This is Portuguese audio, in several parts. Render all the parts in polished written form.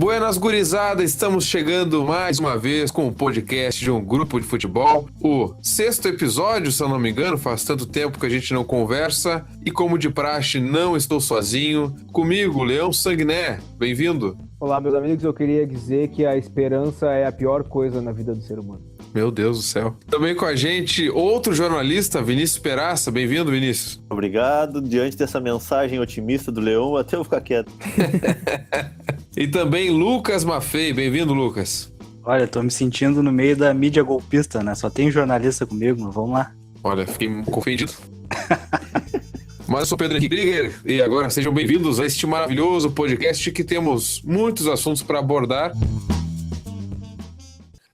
Buenas gurizada, estamos chegando mais uma vez com o podcast de um grupo de futebol. O 6º episódio, se eu não me engano, faz tanto tempo que a gente não conversa. E como de praxe, não estou sozinho. Comigo, Leão Sanguiné, bem-vindo. Olá, meus amigos, eu queria dizer que a esperança é a pior coisa na vida do ser humano. Meu Deus do céu. Também com a gente, outro jornalista, Vinícius Peraça. Bem-vindo, Vinícius. Obrigado. Diante dessa mensagem otimista do Leão, até eu ficar quieto. E também Lucas Maffei. Bem-vindo, Lucas. Olha, tô me sentindo no meio da mídia golpista, né? Só tem jornalista comigo, mas vamos lá. Olha, fiquei ofendido. Mas eu sou Pedro Henrique Krieger e agora sejam bem-vindos a este maravilhoso podcast que temos muitos assuntos para abordar.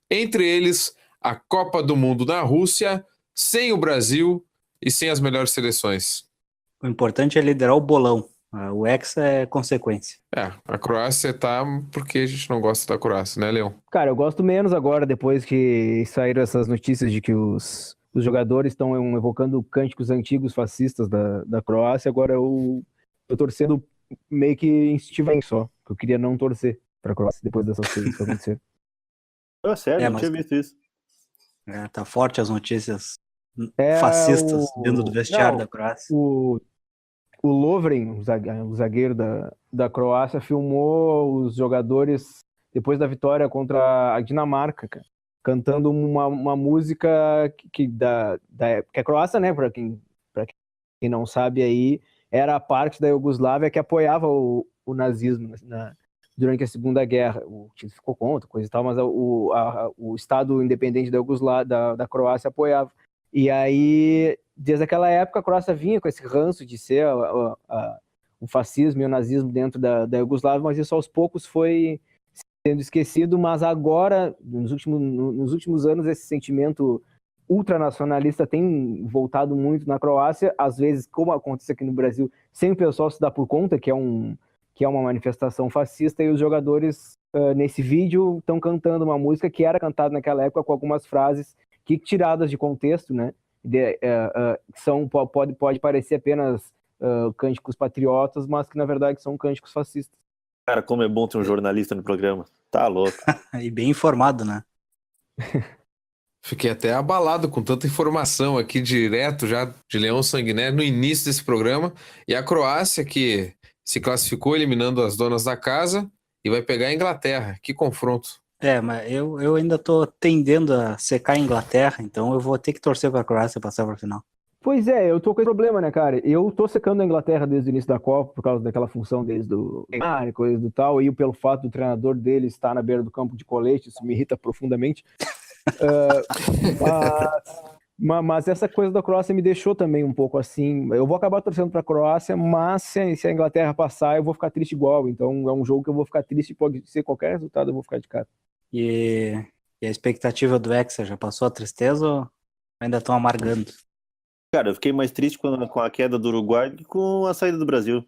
Entre eles, a Copa do Mundo na Rússia, sem o Brasil e sem as melhores seleções. O importante é liderar o bolão. O Hexa é consequência. A Croácia tá porque a gente não gosta da Croácia, né, Leão? Cara, eu gosto menos agora, depois que saíram essas notícias de que os jogadores estão evocando cânticos antigos fascistas da Croácia. Agora eu tô torcendo meio que instintivamente só, que eu queria não torcer pra Croácia depois dessas coisas que aconteceram. Sério, não tinha visto isso. Tá forte as notícias fascistas dentro do vestiário da Croácia. O Lovren, o zagueiro da Croácia, filmou os jogadores depois da vitória contra a Dinamarca, cara, cantando uma música que a Croácia, né, para quem não sabe aí, era a parte da Iugoslávia que apoiava o nazismo durante a Segunda Guerra. O time ficou contra, coisa e tal, mas o Estado independente da Croácia apoiava. E aí, desde aquela época, a Croácia vinha com esse ranço de ser o fascismo e o nazismo dentro da Iugoslávia, mas isso aos poucos foi sendo esquecido. Mas agora, nos últimos anos, esse sentimento ultranacionalista tem voltado muito na Croácia, às vezes, como acontece aqui no Brasil, sem o pessoal se dar por conta que é uma manifestação fascista, e os jogadores, nesse vídeo, estão cantando uma música que era cantada naquela época com algumas frases que, tiradas de contexto, né, pode parecer apenas cânticos patriotas, mas que na verdade são cânticos fascistas. Cara, como é bom ter um jornalista no programa. Tá louco. E bem informado, né? Fiquei até abalado com tanta informação aqui direto já de Leão Sanguiné no início desse programa. E a Croácia, que se classificou eliminando as donas da casa e vai pegar a Inglaterra. Que confronto. Mas eu ainda tô tendendo a secar a Inglaterra, então eu vou ter que torcer pra Croácia passar pra final. Pois é, eu tô com esse problema, né, cara? Eu tô secando a Inglaterra desde o início da Copa, por causa daquela função deles do Neymar e coisa do tal, e pelo fato do treinador deles estar na beira do campo de colete, isso me irrita profundamente. Mas essa coisa da Croácia me deixou também um pouco assim. Eu vou acabar torcendo pra Croácia, mas se a Inglaterra passar, eu vou ficar triste igual. Então é um jogo que eu vou ficar triste, pode ser qualquer resultado, eu vou ficar de cara. E a expectativa do Hexa já passou a tristeza ou ainda estão amargando? Cara, eu fiquei mais triste com a queda do Uruguai do que com a saída do Brasil.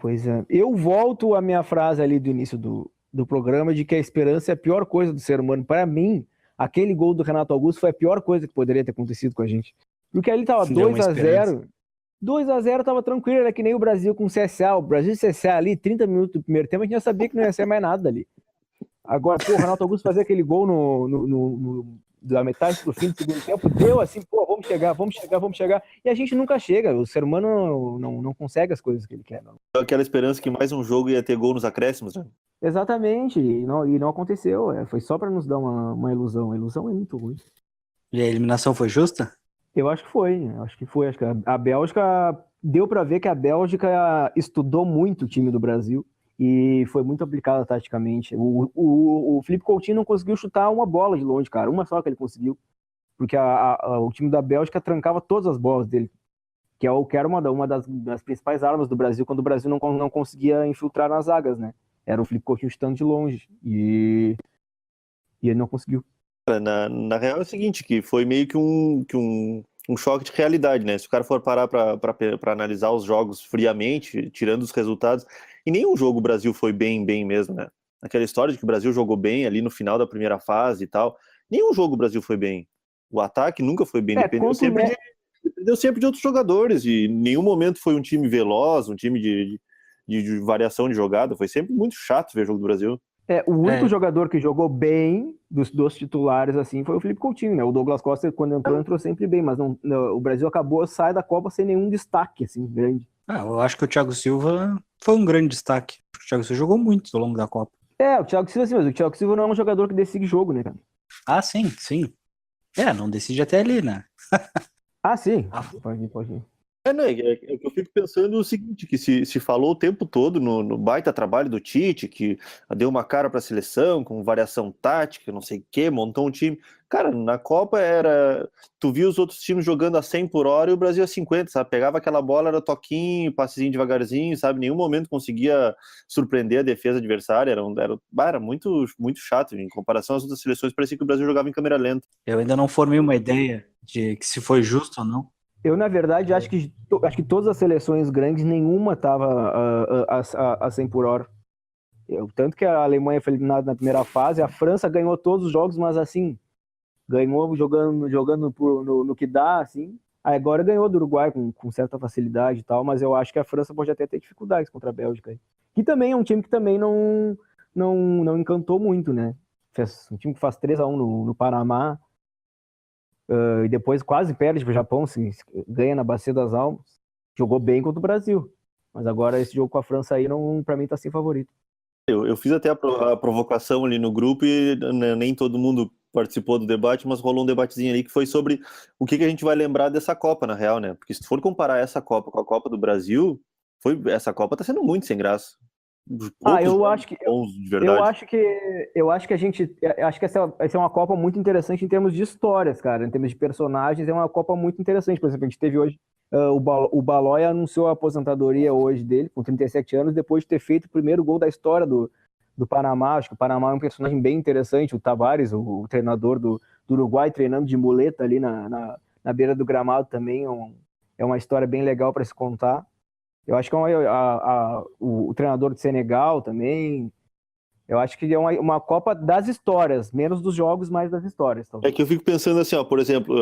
Pois é. Eu volto à minha frase ali do início do programa de que a esperança é a pior coisa do ser humano. Para mim, aquele gol do Renato Augusto foi a pior coisa que poderia ter acontecido com a gente. Porque ali tava 2-0. 2-0 tava tranquilo, era que nem o Brasil com o CSA. O Brasil e o CSA ali, 30 minutos do primeiro tempo, a gente já sabia que não ia ser mais nada ali. Agora, o Renato Augusto fazer aquele gol da metade pro fim do segundo tempo, deu assim, vamos chegar. E a gente nunca chega. O ser humano não consegue as coisas que ele quer. Não. Aquela esperança que mais um jogo ia ter gol nos acréscimos, né? Exatamente, e não aconteceu. Foi só para nos dar uma ilusão. A ilusão é muito ruim. E a eliminação foi justa? Eu acho que foi. Acho que a Bélgica, deu para ver que a Bélgica estudou muito o time do Brasil e foi muito aplicada taticamente. O Felipe Coutinho não conseguiu chutar uma bola de longe, cara. Uma só que ele conseguiu. Porque o time da Bélgica trancava todas as bolas dele. Que era uma das principais armas do Brasil, quando o Brasil não conseguia infiltrar nas zagas, né? Era o Felipe Coutinho chutando de longe. E ele não conseguiu. Na real é o seguinte, que foi meio que um choque de realidade, né? Se o cara for parar para analisar os jogos friamente, tirando os resultados, e nenhum jogo o Brasil foi bem mesmo, né? Aquela história de que o Brasil jogou bem ali no final da primeira fase e tal, nenhum jogo o Brasil foi bem. O ataque nunca foi bem, dependeu sempre de outros jogadores, e em nenhum momento foi um time veloz, um time de variação de jogada, foi sempre muito chato ver o jogo do Brasil. O único É. jogador que jogou bem dos titulares, assim, foi o Felipe Coutinho, né? O Douglas Costa, quando entrou sempre bem, mas o Brasil sai da Copa sem nenhum destaque, assim, grande. Eu acho que o Thiago Silva foi um grande destaque. O Thiago Silva jogou muito ao longo da Copa. O Thiago Silva, sim, mas o Thiago Silva não é um jogador que decide jogo, né, cara? Sim, sim. Não decide até ali, né? Sim. Pode ir. Não, é que eu fico pensando o seguinte, que se falou o tempo todo no baita trabalho do Tite, que deu uma cara para a seleção, com variação tática, não sei o quê, montou um time. Cara, na Copa tu via os outros times jogando a 100 por hora e o Brasil a 50, sabe? Pegava aquela bola, era toquinho, passezinho devagarzinho, sabe? Em nenhum momento conseguia surpreender a defesa adversária, era muito, muito chato. Em comparação às outras seleções, parecia que o Brasil jogava em câmera lenta. Eu ainda não formei uma ideia de que se foi justo ou não. Eu, na verdade, acho que todas as seleções grandes, nenhuma estava a 100 por hora. Tanto que a Alemanha foi eliminada na primeira fase, a França ganhou todos os jogos, mas assim, ganhou jogando no que dá, assim. Aí agora ganhou do Uruguai com certa facilidade e tal, mas eu acho que a França pode até ter dificuldades contra a Bélgica. Que também é um time que também não encantou muito, né? Um time que faz 3-1 no Panamá, e depois quase perde para o Japão, ganha na Bacia das Almas. Jogou bem contra o Brasil. Mas agora esse jogo com a França aí, para mim, tá sem favorito. Eu fiz até a provocação ali no grupo e nem todo mundo participou do debate, mas rolou um debatezinho ali que foi sobre o que a gente vai lembrar dessa Copa, na real, né? Porque se tu for comparar essa Copa com a Copa do Brasil, essa Copa tá sendo muito sem graça. Eu acho que bons, de verdade. eu acho que essa é uma Copa muito interessante em termos de histórias, cara, em termos de personagens, é uma Copa muito interessante. Por exemplo, a gente teve hoje o Balói anunciou a aposentadoria hoje dele, com 37 anos, depois de ter feito o primeiro gol da história do Panamá. Acho que o Panamá é um personagem bem interessante. O Tavares, o treinador do Uruguai, treinando de muleta ali na beira do gramado também, é uma história bem legal para se contar. Eu acho que o treinador de Senegal também. Eu acho que é uma Copa das histórias, menos dos jogos, mais das histórias. Talvez. É que eu fico pensando assim, por exemplo,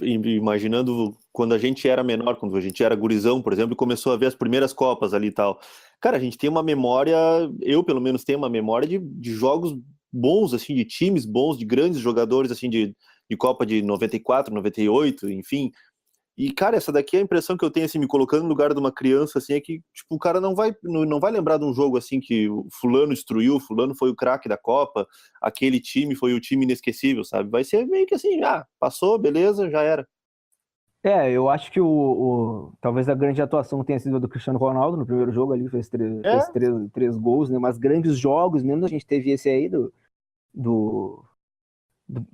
imaginando quando a gente era menor, quando a gente era gurizão, por exemplo, e começou a ver as primeiras Copas ali e tal. Cara, a gente tem uma memória, eu pelo menos tenho uma memória de jogos bons, assim, de times bons, de grandes jogadores, assim, de Copa de 94, 98, enfim. E, cara, essa daqui é a impressão que eu tenho, assim, me colocando no lugar de uma criança, assim, é que, tipo, o cara não vai lembrar de um jogo, assim, que o fulano destruiu, o fulano foi o craque da Copa, aquele time foi o time inesquecível, sabe? Vai ser meio que assim, passou, beleza, já era. Eu acho que talvez a grande atuação tenha sido a do Cristiano Ronaldo no primeiro jogo ali, fez três gols, né? Mas grandes jogos mesmo, a gente teve esse aí do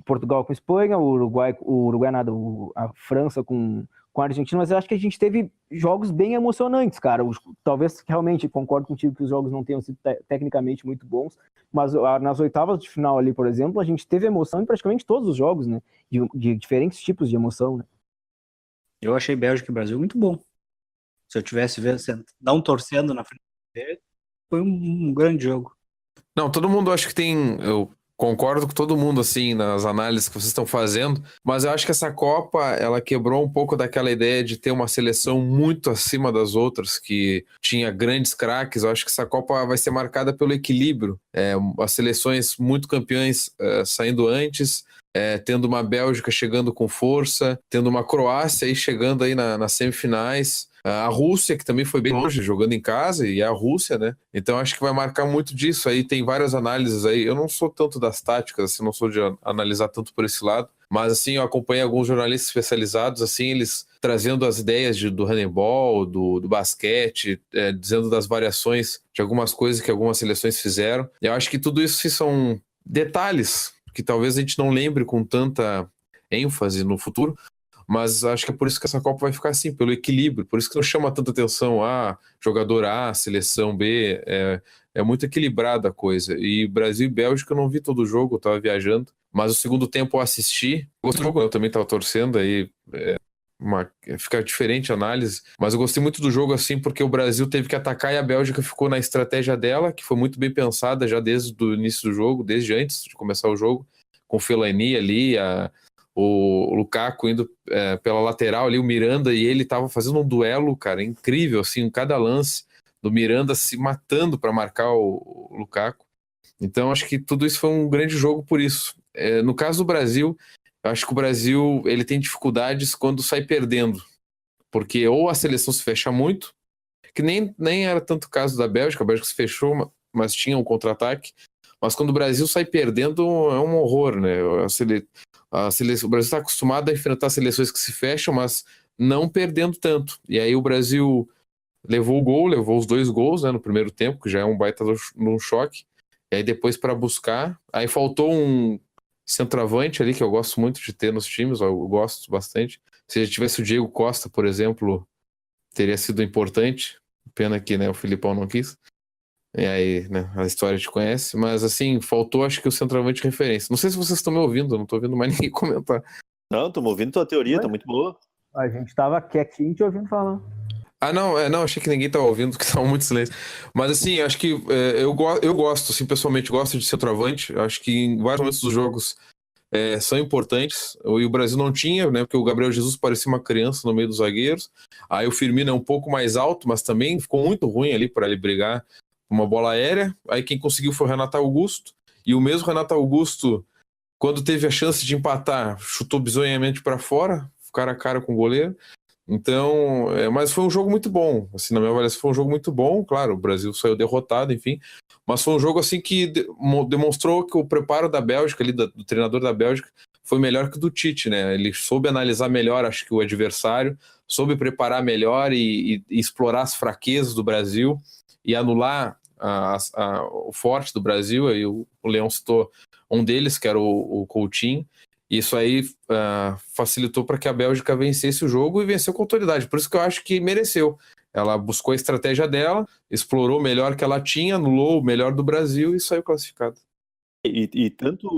Portugal com a Espanha, o Uruguai nada, a França com a Argentina, mas eu acho que a gente teve jogos bem emocionantes, cara. Talvez realmente concordo contigo que os jogos não tenham sido tecnicamente muito bons, mas nas oitavas de final ali, por exemplo, a gente teve emoção em praticamente todos os jogos, né? De diferentes tipos de emoção, né? Eu achei Bélgica e Brasil muito bom. Se eu tivesse vendo, não torcendo na frente dele, foi um grande jogo. Não, todo mundo acho que tem. Eu concordo com todo mundo, assim, nas análises que vocês estão fazendo, mas eu acho que essa Copa, ela quebrou um pouco daquela ideia de ter uma seleção muito acima das outras, que tinha grandes craques. Eu acho que essa Copa vai ser marcada pelo equilíbrio. As seleções muito campeãs saindo antes, tendo uma Bélgica chegando com força, tendo uma Croácia aí chegando aí nas semifinais. A Rússia, que também foi bem longe, jogando em casa, e é a Rússia, né? Então acho que vai marcar muito disso. Aí tem várias análises aí. Eu não sou tanto das táticas, assim, não sou de analisar tanto por esse lado, mas assim, eu acompanhei alguns jornalistas especializados, assim, eles trazendo as ideias do handebol, do basquete, dizendo das variações de algumas coisas que algumas seleções fizeram. Eu acho que tudo isso são detalhes que talvez a gente não lembre com tanta ênfase no futuro, mas acho que é por isso que essa Copa vai ficar assim, pelo equilíbrio, por isso que não chama tanta atenção jogador A, seleção B, é muito equilibrada a coisa. E Brasil e Bélgica eu não vi todo o jogo, eu tava viajando, mas o segundo tempo eu assisti, gostei do jogo, eu também tava torcendo, aí fica diferente a análise, mas eu gostei muito do jogo assim, porque o Brasil teve que atacar e a Bélgica ficou na estratégia dela, que foi muito bem pensada já desde o início do jogo, desde antes de começar o jogo, com o Fellaini ali, o Lukaku indo pela lateral ali, o Miranda, e ele tava fazendo um duelo, cara, incrível, assim, em cada lance do Miranda se matando para marcar o Lukaku. Então, acho que tudo isso foi um grande jogo por isso. No caso do Brasil, eu acho que o Brasil ele tem dificuldades quando sai perdendo, porque ou a seleção se fecha muito, que nem era tanto o caso da Bélgica, a Bélgica se fechou, mas tinha um contra-ataque, mas quando o Brasil sai perdendo é um horror, né? O Brasil está acostumado a enfrentar seleções que se fecham, mas não perdendo tanto. E aí o Brasil levou os 2 gols, né, no primeiro tempo, que já é um baita no choque. E aí depois para buscar, aí faltou um centroavante ali que eu gosto muito de ter nos times, eu gosto bastante. Se já tivesse o Diego Costa, por exemplo, teria sido importante. Pena que, né, o Filipão não quis. E aí, né, a história te conhece. Mas, assim, faltou, acho que o centroavante de referência. Não sei se vocês estão me ouvindo, eu não tô ouvindo mais ninguém comentar. Não, tô ouvindo tua teoria, tá muito boa. A gente tava quietinho te ouvindo falar. Não, achei que ninguém tava ouvindo, que tava muito silêncio. Mas, assim, acho que eu gosto, assim, pessoalmente gosto de centroavante. Acho que em vários momentos dos jogos são importantes. E o Brasil não tinha, né? Porque o Gabriel Jesus parecia uma criança no meio dos zagueiros. Aí o Firmino é um pouco mais alto, mas também ficou muito ruim ali para ele brigar uma bola aérea. Aí quem conseguiu foi o Renato Augusto. E o mesmo Renato Augusto, quando teve a chance de empatar, chutou bizonhamente para fora, cara a cara com o goleiro. Então, mas foi um jogo muito bom. Assim, na minha avaliação, foi um jogo muito bom. Claro, o Brasil saiu derrotado, enfim. Mas foi um jogo assim que demonstrou que o preparo da Bélgica, ali, do treinador da Bélgica, foi melhor que o do Tite, né? Ele soube analisar melhor, acho que o adversário, soube preparar melhor e explorar as fraquezas do Brasil e anular o forte do Brasil. Aí o Leão citou um deles, que era o Coutinho. Isso aí facilitou para que a Bélgica vencesse o jogo e venceu com autoridade. Por isso que eu acho que mereceu. Ela buscou a estratégia dela, explorou o melhor que ela tinha, anulou o melhor do Brasil e saiu classificado. E tanto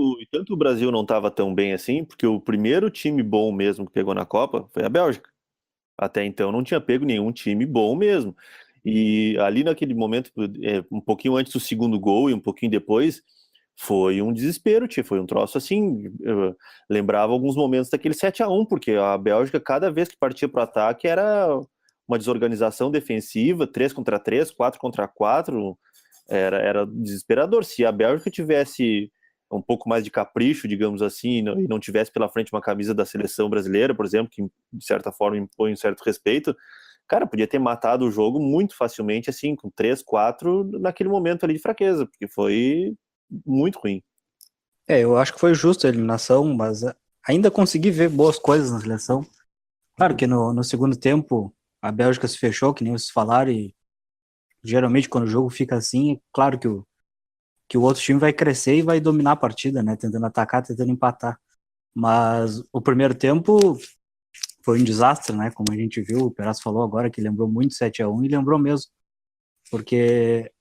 o Brasil não estava tão bem assim, porque o primeiro time bom mesmo que pegou na Copa foi a Bélgica. Até então não tinha pego nenhum time bom mesmo. E ali naquele momento, um pouquinho antes do segundo gol e um pouquinho depois, foi um desespero, foi um troço assim. Eu lembrava alguns momentos daquele 7-1, porque a Bélgica, cada vez que partia para o ataque, era uma desorganização defensiva, 3 contra 3, 4 contra 4. Era desesperador. Se a Bélgica tivesse um pouco mais de capricho, digamos assim, e não tivesse pela frente uma camisa da seleção brasileira, por exemplo, que de certa forma impõe um certo respeito, cara, podia ter matado o jogo muito facilmente, assim, com 3, 4, naquele momento ali de fraqueza, porque foi muito ruim. Eu acho que foi justo a eliminação, mas ainda consegui ver boas coisas na seleção. Claro que no segundo tempo a Bélgica se fechou, que nem vocês falaram, e geralmente quando o jogo fica assim, é claro que o outro time vai crescer e vai dominar a partida, né? Tentando atacar, tentando empatar. Mas o primeiro tempo foi um desastre, né? Como a gente viu, o Peraz falou agora que lembrou muito 7-1 e lembrou mesmo. Porque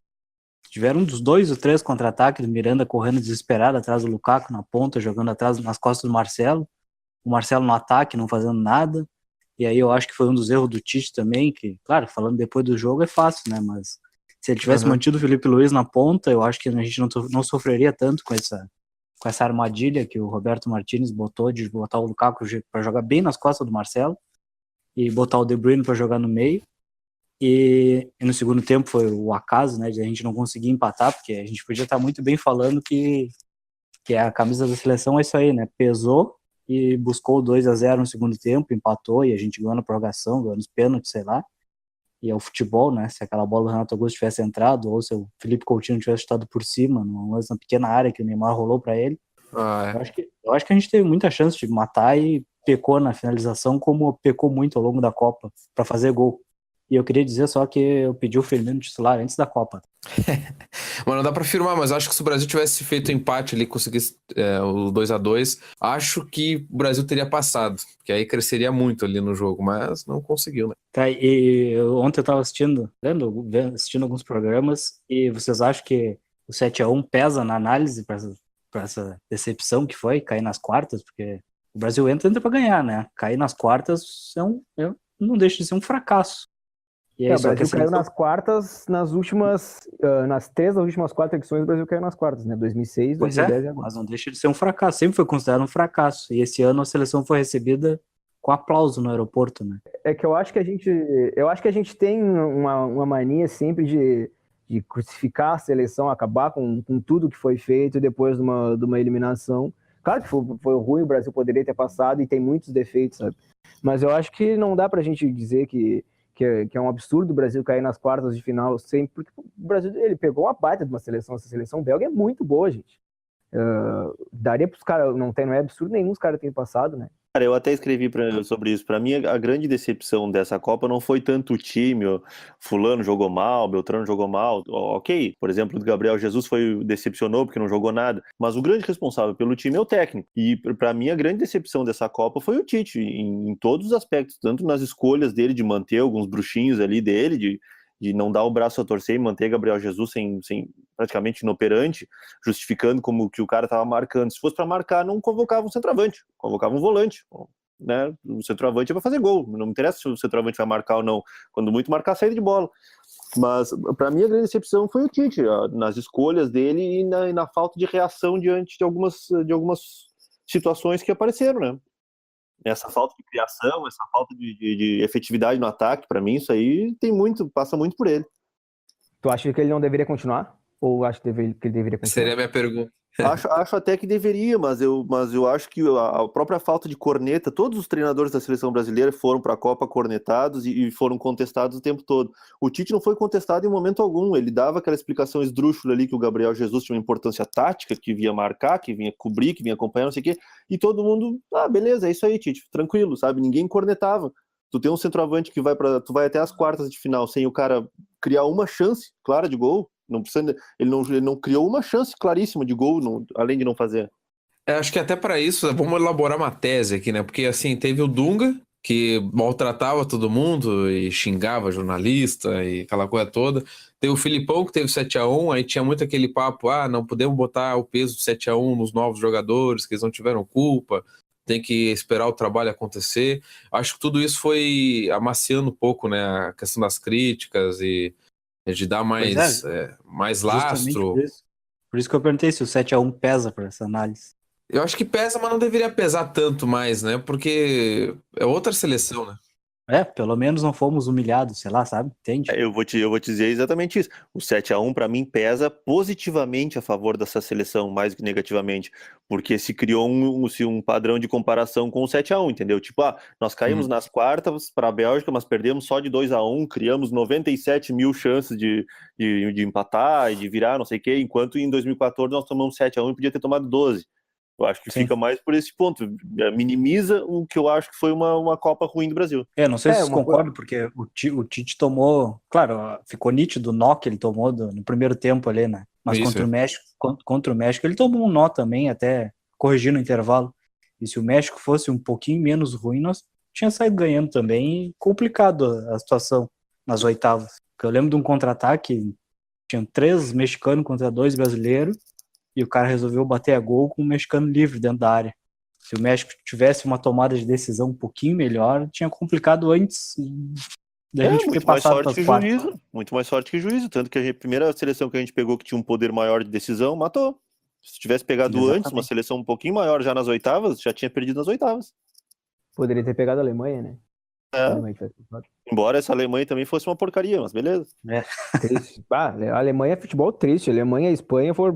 tiveram uns 2 ou 3 contra-ataques do Miranda correndo desesperado atrás do Lukaku na ponta, jogando atrás nas costas do Marcelo. O Marcelo no ataque, não fazendo nada. E aí eu acho que foi um dos erros do Tite também, que, claro, falando depois do jogo é fácil, né? Mas se ele tivesse mantido o Felipe Luiz na ponta, eu acho que a gente não sofreria tanto com essa armadilha que o Roberto Martinez botou de botar o Lukaku para jogar bem nas costas do Marcelo e botar o De Bruyne para jogar no meio. E no segundo tempo foi o acaso, né, de a gente não conseguir empatar, porque a gente podia estar muito bem falando que a camisa da seleção é isso aí, né? Pesou e buscou 2-0 no segundo tempo, empatou e a gente ganhou na prorrogação, ganhou nos pênaltis, sei lá. E é o futebol, né? Se aquela bola do Renato Augusto tivesse entrado, ou se o Felipe Coutinho tivesse chutado por cima, numa pequena área que o Neymar rolou para ele. Eu acho que a gente teve muita chance de matar e pecou na finalização, como pecou muito ao longo da Copa, para fazer gol. E eu queria dizer só que eu pedi o Firmino titular antes da Copa. Mas não dá pra afirmar, mas acho que se o Brasil tivesse feito empate ali, conseguisse o 2-2, acho que o Brasil teria passado, que aí cresceria muito ali no jogo, mas não conseguiu, né? Tá, e ontem eu tava assistindo alguns programas, e vocês acham que o 7-1 pesa na análise para essa decepção que foi cair nas quartas? Porque o Brasil entra pra ganhar, né? Cair nas quartas não deixa de ser um fracasso. E o Brasil caiu nas quartas, nas 3 das últimas 4 edições o Brasil caiu nas quartas, né? 2006, 2010 e agora. Mas não deixa de ser um fracasso, sempre foi considerado um fracasso. E esse ano a seleção foi recebida com aplauso no aeroporto, né? É que eu acho que a gente tem uma mania sempre de crucificar a seleção, acabar com tudo que foi feito depois de uma eliminação. Claro que foi ruim, o Brasil poderia ter passado e tem muitos defeitos, sabe? Mas eu acho que não dá pra gente dizer que é um absurdo o Brasil cair nas quartas de final sempre, porque o Brasil ele pegou uma baita de uma seleção, essa seleção belga é muito boa, gente. Daria pros caras, não é absurdo nenhum os caras terem passado, né? Cara, eu até escrevi sobre isso. Para mim, a grande decepção dessa Copa não foi tanto o time, fulano jogou mal, Beltrano jogou mal, ok. Por exemplo, o Gabriel Jesus decepcionou porque não jogou nada. Mas o grande responsável pelo time é o técnico. E para mim, a grande decepção dessa Copa foi o Tite, em todos os aspectos. Tanto nas escolhas dele de manter alguns bruxinhos ali dele, de não dar o braço a torcer e manter Gabriel Jesus sem praticamente inoperante, justificando como que o cara estava marcando. Se fosse para marcar, não convocava um centroavante, convocava um volante, né? O centroavante é para fazer gol, não me interessa se o centroavante vai marcar ou não, quando muito marcar a saída de bola. Mas para mim a grande decepção foi o Tite, nas escolhas dele e na falta de reação diante de algumas situações que apareceram, né? Essa falta de criação, essa falta de efetividade no ataque, para mim, isso aí passa muito por ele. Tu acha que ele não deveria continuar? Ou acha que ele deveria continuar? Seria a minha pergunta. Acho até que deveria, mas eu acho que a própria falta de corneta, todos os treinadores da seleção brasileira foram para a Copa cornetados e foram contestados o tempo todo. O Tite não foi contestado em momento algum, ele dava aquela explicação esdrúxula ali que o Gabriel Jesus tinha uma importância tática, que vinha marcar, que vinha cobrir, que vinha acompanhar, não sei o quê, e todo mundo, beleza, é isso aí, Tite, tranquilo, sabe? Ninguém cornetava. Tu tem um centroavante que tu vai até as quartas de final sem o cara criar uma chance clara de gol, não precisa, ele não criou uma chance claríssima de gol, além de não fazer. Acho que até para isso, vamos elaborar uma tese aqui, né? Porque assim, teve o Dunga, que maltratava todo mundo e xingava jornalista e aquela coisa toda. Teve o Filipão, que teve 7-1, aí tinha muito aquele papo, não podemos botar o peso do 7-1 nos novos jogadores, que eles não tiveram culpa, tem que esperar o trabalho acontecer. Acho que tudo isso foi amaciando um pouco, né? A questão das críticas e de dar mais lastro. Por isso que eu perguntei se o 7-1 pesa para essa análise. Eu acho que pesa, mas não deveria pesar tanto mais, né? Porque é outra seleção, né? Pelo menos não fomos humilhados, sei lá, sabe? Entende? Eu vou te dizer exatamente isso. O 7-1 para mim pesa positivamente a favor dessa seleção, mais do que negativamente, porque se criou um padrão de comparação com o 7-1, entendeu? Tipo, nós caímos nas quartas para a Bélgica, mas perdemos só de 2-1, criamos 97 mil chances de empatar e de virar, não sei o quê, enquanto em 2014 nós tomamos 7-1 e podia ter tomado 12. Eu acho que fica mais por esse ponto. Minimiza o que eu acho que foi uma Copa ruim do Brasil. Não sei se vocês concordam, porque o Tite tomou... Claro, ficou nítido o nó que ele tomou no primeiro tempo ali, né? Mas contra o México ele tomou um nó também, até corrigindo o intervalo. E se o México fosse um pouquinho menos ruim, nós tinha saído ganhando também, e complicado a situação nas oitavas. Porque eu lembro de um contra-ataque, tinham 3 mexicanos contra 2 brasileiros, e o cara resolveu bater a gol com um mexicano livre dentro da área. Se o México tivesse uma tomada de decisão um pouquinho melhor, tinha complicado antes da gente ter passado para as quartas. Muito mais sorte que juízo, tanto que a primeira seleção que a gente pegou que tinha um poder maior de decisão, matou. Se tivesse pegado antes uma seleção um pouquinho maior já nas oitavas, já tinha perdido nas oitavas. Poderia ter pegado a Alemanha, né? Embora essa Alemanha também fosse uma porcaria, mas beleza. Triste. A Alemanha é futebol triste. A Alemanha e a Espanha foram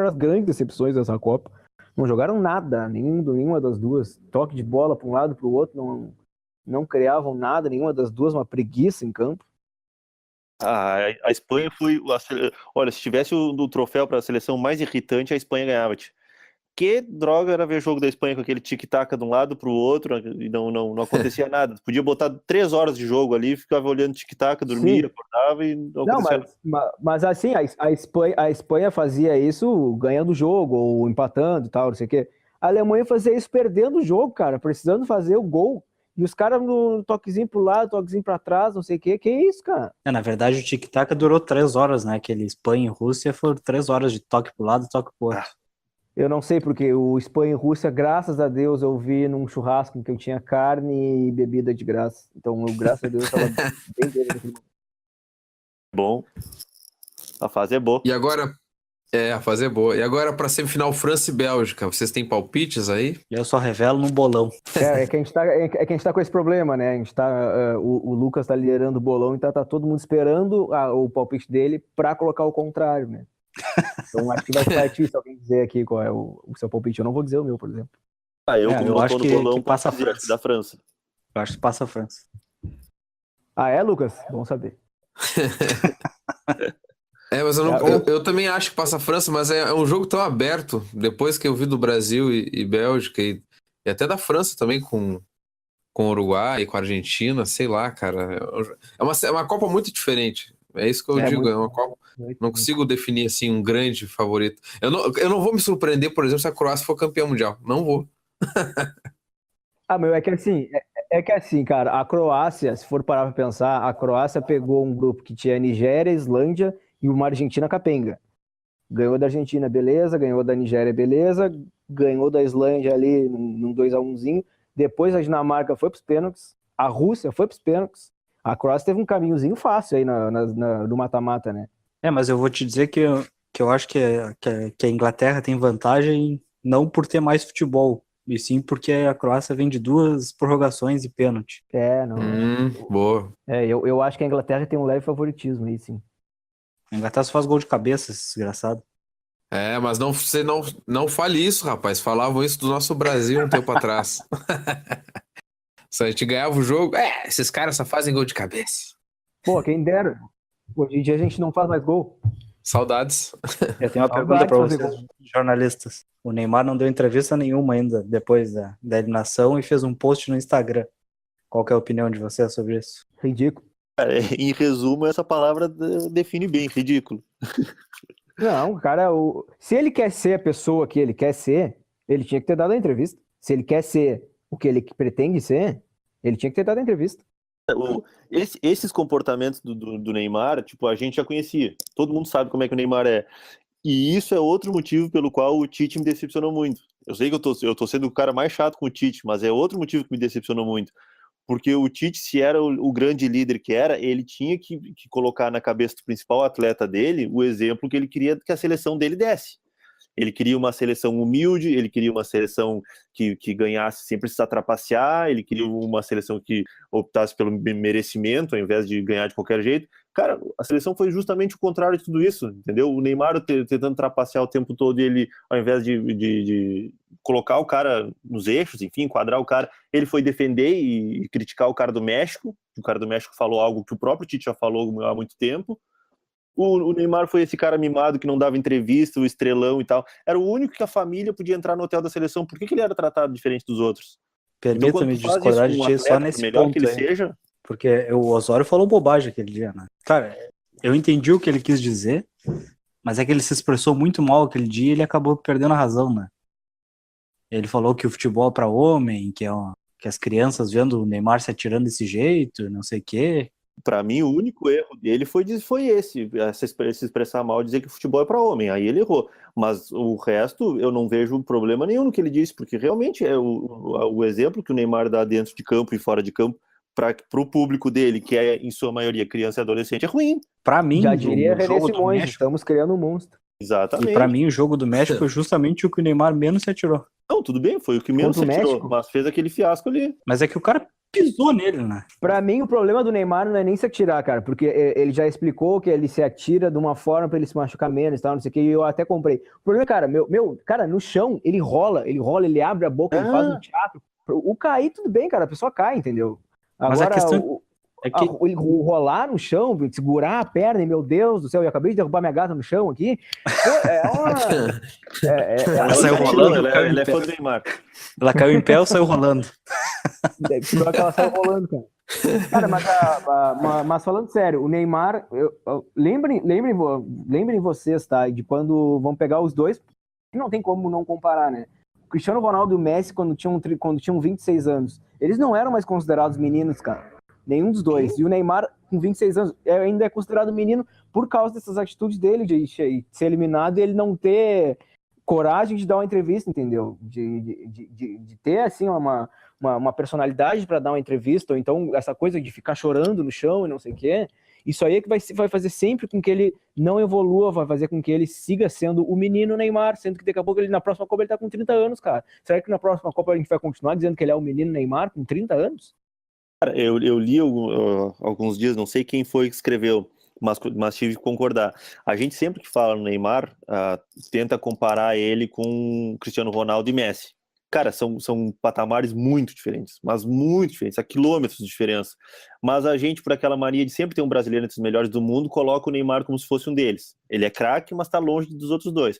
as grandes decepções dessa Copa. Não jogaram nada, nenhuma das duas. Toque de bola para um lado para o outro, não criavam nada, nenhuma das duas, uma preguiça em campo. A Espanha foi... Olha, se tivesse o troféu para a seleção mais irritante, a Espanha ganhava. Que droga era ver o jogo da Espanha com aquele tic-tac de um lado pro outro e não acontecia nada. Podia botar 3 horas de jogo ali, ficava olhando tic-tac, dormia, acordava e não acontecia nada. Mas assim, a Espanha fazia isso ganhando o jogo ou empatando e tal, não sei o quê. A Alemanha fazia isso perdendo o jogo, cara, precisando fazer o gol. E os caras no toquezinho pro lado, toquezinho pra trás, não sei o quê. Que isso, cara? Na verdade, o tic-tac durou 3 horas, né? Aquele Espanha e Rússia foram 3 horas de toque pro lado, toque pro outro. Eu não sei, porque o Espanha e Rússia, graças a Deus, eu vi num churrasco em que eu tinha carne e bebida de graça. Então, graças a Deus, eu tava bem dele. Bom. A fase é boa. E agora, A fase é boa. E agora pra semifinal França e Bélgica, vocês têm palpites aí? Eu só revelo no bolão. É que a gente tá com esse problema, né? A gente tá, o Lucas tá liderando o bolão, então tá todo mundo esperando o palpite dele pra colocar o contrário, né? Então acho que vai partir se alguém dizer aqui qual é o seu palpite. Eu não vou dizer o meu, por exemplo. Eu acho tô no que bolão, passa a posso dizer, França. da França. Eu acho que passa a França. Ah, é, Lucas? Bom saber. Mas eu também acho que passa a França, mas é um jogo tão aberto. Depois que eu vi do Brasil e Bélgica, e até da França também com o Uruguai e com a Argentina, sei lá, cara. É uma Copa muito diferente. É isso que eu digo, é uma Copa. Não consigo definir assim um grande favorito. Eu não vou me surpreender, por exemplo, se a Croácia for campeã mundial. Não vou. Meu, é que assim, cara, a Croácia, se for parar pra pensar, a Croácia pegou um grupo que tinha Nigéria, Islândia e uma Argentina capenga. Ganhou da Argentina, beleza, ganhou da Nigéria, beleza, ganhou da Islândia ali num 2-1zinho, depois a Dinamarca foi pros pênaltis, a Rússia foi pros pênaltis, a Croácia teve um caminhozinho fácil aí no mata-mata, né? Mas eu vou te dizer que eu acho que a Inglaterra tem vantagem não por ter mais futebol, e sim porque a Croácia vem de 2 prorrogações e pênalti. Não. Boa. Eu acho que a Inglaterra tem um leve favoritismo aí, sim. A Inglaterra só faz gol de cabeça, esse desgraçado. Mas você não fale isso, rapaz. Falavam isso do nosso Brasil um tempo atrás. Se a gente ganhava o jogo, esses caras só fazem gol de cabeça. Pô, quem dera. Hoje em dia a gente não faz mais gol. Saudades. Eu tenho uma pergunta para vocês, jornalistas. O Neymar não deu entrevista nenhuma ainda depois da eliminação e fez um post no Instagram. Qual que é a opinião de vocês sobre isso? Ridículo. Cara, em resumo, essa palavra define bem, ridículo. Não, cara, se ele quer ser a pessoa que ele quer ser, ele tinha que ter dado a entrevista. Se ele quer ser o que ele pretende ser, ele tinha que ter dado a entrevista. Esses comportamentos do Neymar, tipo, a gente já conhecia. Todo mundo sabe como é que o Neymar é. E isso é outro motivo pelo qual o Tite me decepcionou muito. Eu sei que eu tô sendo o cara mais chato com o Tite, mas é outro motivo que me decepcionou muito. Porque o Tite, se era o grande líder que era, ele tinha que colocar na cabeça do principal atleta dele o exemplo que ele queria que a seleção dele desse. Ele queria uma seleção humilde, ele queria uma seleção que ganhasse sem precisar trapacear, ele queria uma seleção que optasse pelo merecimento ao invés de ganhar de qualquer jeito. Cara, a seleção foi justamente o contrário de tudo isso, entendeu? O Neymar tentando trapacear o tempo todo, ele, ao invés de colocar o cara nos eixos, enfim, enquadrar o cara, ele foi defender e criticar o cara do México. O cara do México falou algo que o próprio Tite já falou há muito tempo. O Neymar foi esse cara mimado que não dava entrevista, o estrelão e tal. Era o único que a família podia entrar no hotel da seleção. Por que ele era tratado diferente dos outros? Permita-me discordar de ti só nesse ponto que ele seja. Porque o Osório falou bobagem aquele dia, né? Cara, eu entendi o que ele quis dizer, mas é que ele se expressou muito mal aquele dia e ele acabou perdendo a razão, né? Ele falou que o futebol é pra homem, que as crianças vendo o Neymar se atirando desse jeito, não sei o quê. Pra mim, o único erro dele foi esse, se expressar mal, dizer que o futebol é para homem. Aí ele errou. Mas o resto, eu não vejo problema nenhum no que ele disse, porque realmente é o exemplo que o Neymar dá dentro de campo e fora de campo para o público dele, que é, em sua maioria, criança e adolescente, é ruim. Pra mim, já diria o René jogo do Simões, México, estamos criando um monstro. Exatamente. E pra mim, o jogo do México foi justamente o que o Neymar menos se atirou. Não, tudo bem, foi o que menos se atirou, mas fez aquele fiasco ali. Mas é que o cara pisou nele, né? Pra mim, o problema do Neymar não é nem se atirar, cara, porque ele já explicou que ele se atira de uma forma pra ele se machucar menos e tal, não sei o que, e eu até comprei. O problema, cara, cara, no chão, ele rola, ele abre a boca, ele faz um teatro. O cair, tudo bem, cara, a pessoa cai, entendeu? Mas agora, a questão é que... o rolar no chão, segurar a perna, e meu Deus do céu, eu acabei de derrubar minha gata no chão aqui. Ela saiu rolando, ela é fã do Neymar. Ela caiu em pé ou saiu rolando? Pior que ela saiu rolando, cara. Cara, mas falando sério, o Neymar, lembrem vocês, tá? De quando vão pegar os dois, não tem como não comparar, né? O Cristiano Ronaldo e o Messi, quando tinham 26 anos, eles não eram mais considerados meninos, cara. Nenhum dos dois. E o Neymar, com 26 anos, ainda é considerado menino por causa dessas atitudes dele, de ser eliminado e ele não ter coragem de dar uma entrevista, entendeu? De ter, assim, uma personalidade para dar uma entrevista, ou então essa coisa de ficar chorando no chão e não sei o quê. Isso aí é que vai fazer sempre com que ele não evolua, vai fazer com que ele siga sendo o menino Neymar, sendo que daqui a pouco na próxima Copa ele tá com 30 anos, cara. Será que na próxima Copa a gente vai continuar dizendo que ele é o menino Neymar com 30 anos? Cara, eu li alguns dias, não sei quem foi que escreveu, mas tive que concordar. A gente sempre que fala no Neymar, tenta comparar ele com Cristiano Ronaldo e Messi. Cara, são patamares muito diferentes, mas muito diferentes, há quilômetros de diferença. Mas a gente, por aquela mania de sempre ter um brasileiro entre os melhores do mundo, coloca o Neymar como se fosse um deles. Ele é craque, mas está longe dos outros dois.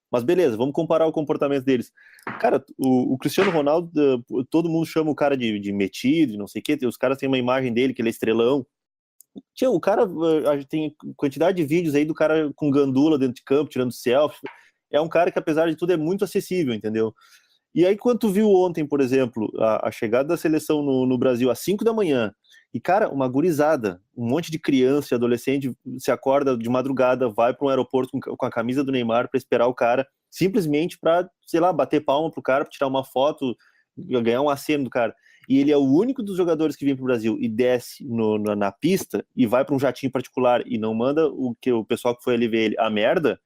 Mas beleza, vamos comparar o comportamento deles. Cara, o Cristiano Ronaldo, todo mundo chama o cara de metido, não sei o quê, os caras têm uma imagem dele que ele é estrelão. O cara, a gente tem quantidade de vídeos aí do cara com gandula dentro de campo, tirando selfie. É um cara que, apesar de tudo, é muito acessível, entendeu? E aí, quando tu viu ontem, por exemplo, a chegada da seleção no Brasil às 5 da manhã, e, cara, uma gurizada, um monte de criança e adolescente se acorda de madrugada, vai para um aeroporto com a camisa do Neymar para esperar o cara, simplesmente para, sei lá, bater palma pro cara, pra tirar uma foto, ganhar um aceno do cara. E ele é o único dos jogadores que vem pro Brasil e desce na pista e vai para um jatinho particular e não manda o pessoal que foi ali ver ele a merda.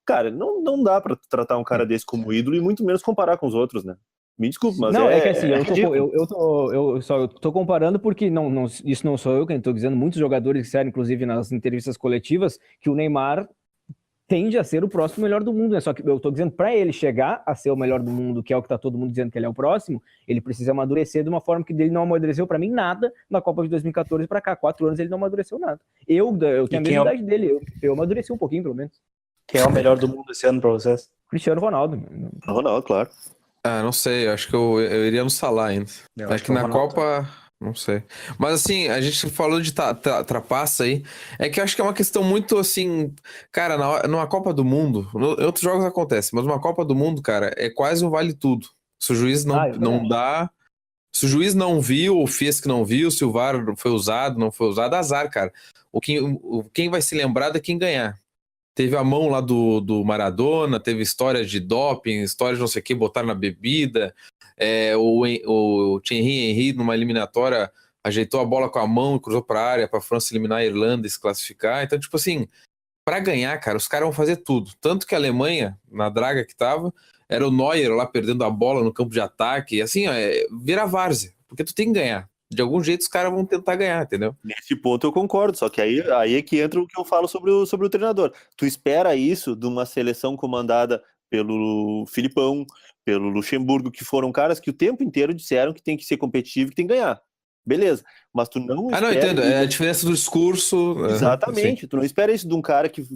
Cara, não dá pra tratar um cara desse como ídolo e muito menos comparar com os outros, né? Me desculpe, mas não, é que assim, ridículo. eu tô comparando porque isso não sou eu quem tô dizendo, muitos jogadores disseram, inclusive nas entrevistas coletivas, que o Neymar tende a ser o próximo melhor do mundo, né? Só que eu tô dizendo, para ele chegar a ser o melhor do mundo, que é o que tá todo mundo dizendo que ele é o próximo, ele precisa amadurecer de uma forma que ele não amadureceu para mim nada na Copa de 2014 para cá. 4 anos ele não amadureceu nada. Eu tenho a mesma idade dele, eu amadureci um pouquinho, pelo menos. Quem é o melhor do mundo esse ano pra vocês? Cristiano Ronaldo. Ronaldo, claro. Não sei, acho que eu iria no Salah ainda. Acho que na Copa, não sei. Mas assim, a gente falou de trapaça aí, é que eu acho que é uma questão muito assim, cara, numa Copa do Mundo, em outros jogos acontece, mas numa Copa do Mundo, cara, é quase um vale tudo. Se o juiz não dá, se o juiz não viu, ou fez que não viu, se o VAR foi usado, não foi usado, azar, cara. Quem vai se lembrar é quem ganhar. Teve a mão lá do Maradona, teve histórias de doping, histórias de não sei o que, botaram na bebida. O Thierry Henry, numa eliminatória, ajeitou a bola com a mão e cruzou para a área para a França eliminar a Irlanda e se classificar. Então, tipo assim, para ganhar, cara, os caras vão fazer tudo. Tanto que a Alemanha, na draga que tava, era o Neuer lá perdendo a bola no campo de ataque. Assim, vira várzea, porque tu tem que ganhar. De algum jeito os caras vão tentar ganhar, entendeu? Nesse ponto eu concordo, só que aí é que entra o que eu falo sobre o treinador. Tu espera isso de uma seleção comandada pelo Filipão, pelo Luxemburgo, que foram caras que o tempo inteiro disseram que tem que ser competitivo, que tem que ganhar. Beleza, mas tu não espera... não, entendo, é a diferença do discurso... Exatamente, tu não espera isso de um cara que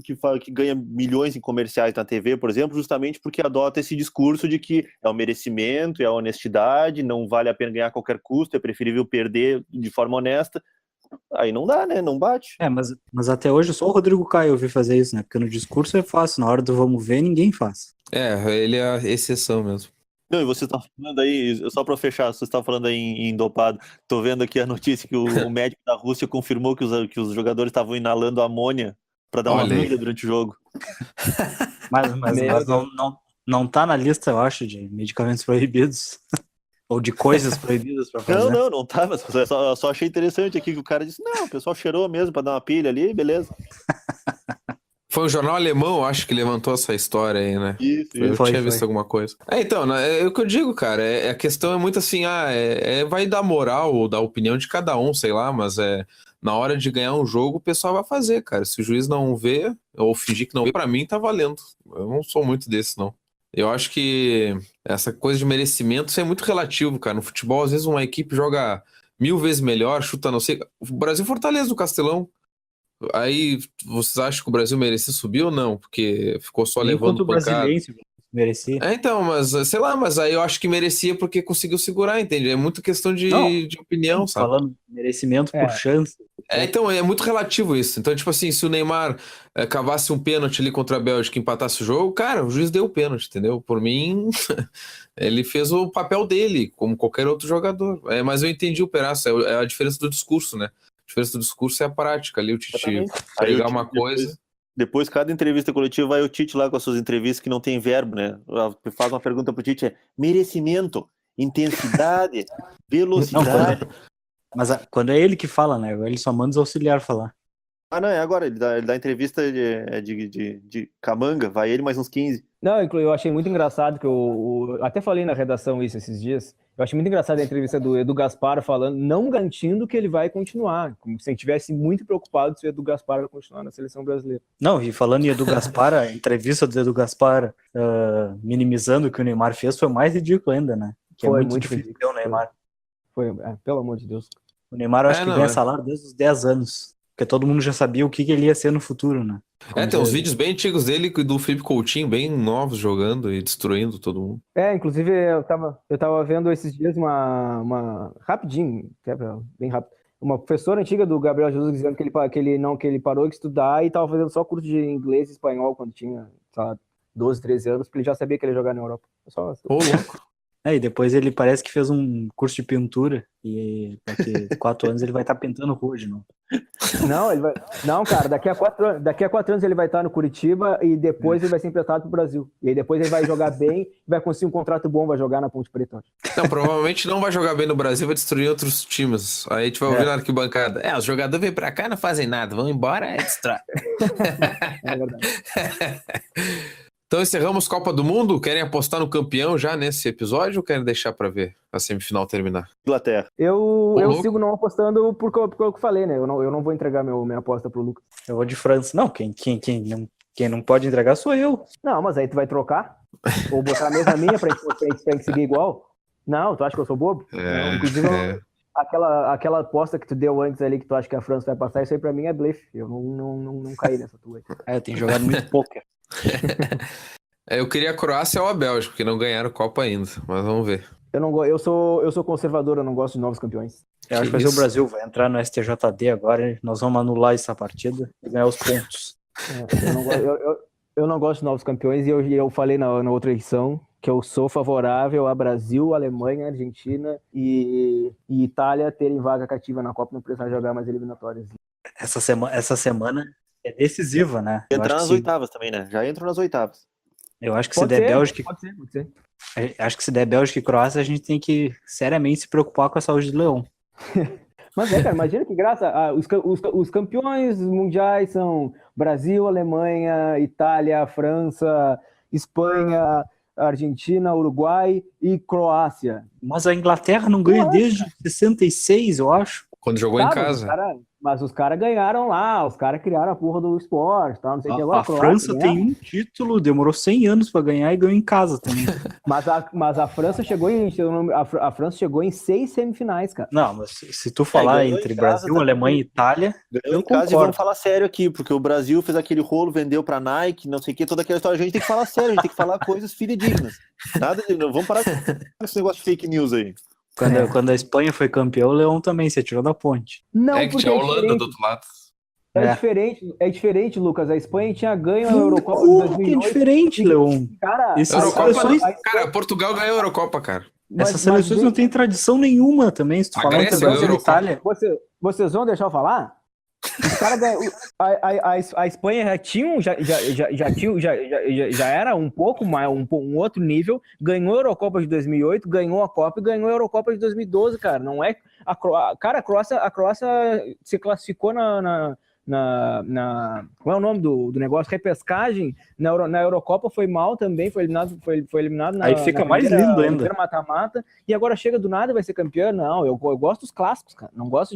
ganha milhões em comerciais na TV, por exemplo, justamente porque adota esse discurso de que é o merecimento, é a honestidade, não vale a pena ganhar a qualquer custo, é preferível perder de forma honesta. Aí não dá, né? Não bate. Mas até hoje só o Rodrigo Caio eu vi fazer isso, né? Porque no discurso é fácil, na hora do vamos ver, ninguém faz. Ele é a exceção mesmo. Não, e você tá falando aí, só pra fechar, você tá falando aí em dopado, tô vendo aqui a notícia que o médico da Rússia confirmou que os jogadores estavam inalando amônia pra dar uma pilha durante o jogo. Mas não tá na lista, eu acho, de medicamentos proibidos. Ou de coisas proibidas pra fazer. Não tá, mas eu só achei interessante aqui que o cara disse, não, o pessoal cheirou mesmo pra dar uma pilha ali, beleza. Foi um jornal alemão, eu acho, que levantou essa história aí, né? Isso. Eu tinha visto alguma coisa. Então, é o que eu digo, cara. A questão é muito assim, vai dar moral ou dar opinião de cada um, sei lá, mas na hora de ganhar um jogo, o pessoal vai fazer, cara. Se o juiz não vê, ou fingir que não vê, pra mim tá valendo. Eu não sou muito desse, não. Eu acho que essa coisa de merecimento, isso é muito relativo, cara. No futebol, às vezes uma equipe joga 1000 vezes melhor, chuta não sei... O Brasil Fortaleza do Castelão. Aí, vocês acham que o Brasil merecia subir ou não? Porque ficou só levando pancada. Merecia. Então, mas sei lá, mas aí eu acho que merecia porque conseguiu segurar, entende? É muito questão de opinião, sabe? Falando merecimento por chance. Então, é muito relativo isso. Então, tipo assim, se o Neymar cavasse um pênalti ali contra a Bélgica e empatasse o jogo, cara, o juiz deu o pênalti, entendeu? Por mim, ele fez o papel dele, como qualquer outro jogador. Mas eu entendi o pedaço, é a diferença do discurso, né? A diferença do discurso é a prática ali, o Tite pregar uma coisa. Depois, cada entrevista coletiva, vai o Tite lá com as suas entrevistas que não tem verbo, né? Faz uma pergunta pro Tite, merecimento, intensidade, velocidade. Mas quando é ele que fala, né? Ele só manda os auxiliares falar. Ah, não, é agora. Ele dá entrevista de Camanga. Vai ele mais uns 15. Não, eu achei muito engraçado que eu até falei na redação isso esses dias. Eu achei muito engraçado a entrevista do Edu Gaspar falando, não garantindo que ele vai continuar, como se ele estivesse muito preocupado se o Edu Gaspar vai continuar na seleção brasileira. Não, e falando em Edu Gaspar, a entrevista do Edu Gaspar minimizando o que o Neymar fez foi mais ridículo ainda, né? Que Foi é muito muito difícil ridículo. ter o Neymar. Pelo amor de Deus. O Neymar eu acho que não, ganha salário desde os 10 anos. Porque todo mundo já sabia o que ele ia ser no futuro, né? Tem uns vídeos bem antigos dele e do Felipe Coutinho, bem novos, jogando e destruindo todo mundo. Inclusive eu tava vendo esses dias uma rapidinho, bem rápido, uma professora antiga do Gabriel Jesus dizendo que ele parou de estudar e tava fazendo só curso de inglês e espanhol quando tinha, sei lá, 12, 13 anos, porque ele já sabia que ele ia jogar na Europa. Só... Ô, louco. E depois ele parece que fez um curso de pintura e daqui 4 anos ele vai estar pintando rua de novo. Não, cara, daqui a 4 anos ele vai estar no Curitiba e depois ele vai ser emprestado pro Brasil. E aí depois ele vai jogar bem, vai conseguir um contrato bom, vai jogar na Ponte Preta. Não, provavelmente não vai jogar bem no Brasil, vai destruir outros times. Aí a gente vai ouvir na arquibancada. Os jogadores vêm pra cá, não fazem nada, vão embora, destrói. É verdade. Então encerramos Copa do Mundo. Querem apostar no campeão já nesse episódio ou querem deixar pra ver a semifinal terminar? Inglaterra. Eu sigo não apostando porque eu falei, né? Eu não vou entregar minha aposta pro Lucas. Eu vou de França. Não, quem não pode entregar sou eu. Não, mas aí tu vai trocar? Ou botar a mesma minha pra gente seguir igual? Não, tu acha que eu sou bobo? Não, inclusive, aquela aposta que tu deu antes ali, que tu acha que a França vai passar, isso aí pra mim é blefe. Eu não caí nessa tua aí. Eu tenho jogado muito poker. Eu queria a Croácia ou a Bélgica, porque não ganharam Copa ainda, mas vamos ver. Eu sou conservador, eu não gosto de novos campeões. Eu acho que vai ser o Brasil, vai entrar no STJD agora, nós vamos anular essa partida e ganhar os pontos. Eu não gosto de novos campeões e eu falei na outra edição que eu sou favorável a Brasil, Alemanha, Argentina e Itália terem vaga cativa na Copa, não precisar jogar mais eliminatórias. Essa semana é decisiva, né? Entrar nas oitavas também, né? Já entram nas oitavas. Eu acho que se der Bélgica... Pode ser. Acho que se der Bélgica e Croácia, a gente tem que seriamente se preocupar com a saúde do Leão. Mas cara, imagina que graça. Os campeões mundiais são Brasil, Alemanha, Itália, França, Espanha, Argentina, Uruguai e Croácia. Mas a Inglaterra não ganha desde 66, eu acho. Quando jogou em casa. Mas os caras ganharam lá, os caras criaram a porra do esporte, tal, não sei o que. Agora A França tem um título, demorou 100 anos para ganhar e ganhou em casa também. Mas a França chegou em 6 semifinais, cara. Não, mas se tu falar entre Brasil, Alemanha e Itália, ganhou em casa. E vamos falar sério aqui, porque o Brasil fez aquele rolo, vendeu pra Nike, não sei o que, toda aquela história. A gente tem que falar sério, a gente tem que falar coisas fidedignas. Nada de... Vamos parar com esse negócio de fake news aí. Quando a Espanha foi campeão, o Leão também se atirou da ponte. Não, que tinha a Holanda do outro lado. É diferente, Lucas. A Espanha tinha ganho a Eurocopa de 2008. Que é diferente, Leão. Cara, Portugal ganhou a Eurocopa, cara. Essas seleções não têm tradição nenhuma também, se tu falar entre Brasil e Itália. Vocês vão deixar eu falar? Os caras a Espanha já era um pouco mais um outro nível, ganhou a Eurocopa de 2008, ganhou a Copa e ganhou a Eurocopa de 2012, cara. Não é a Croácia se classificou na qual é o nome do negócio? Repescagem na Eurocopa foi mal também, foi eliminado aí fica mais lindo ainda. Mata-mata, e agora chega do nada e vai ser campeão. Não, eu gosto dos clássicos, cara. Não gosto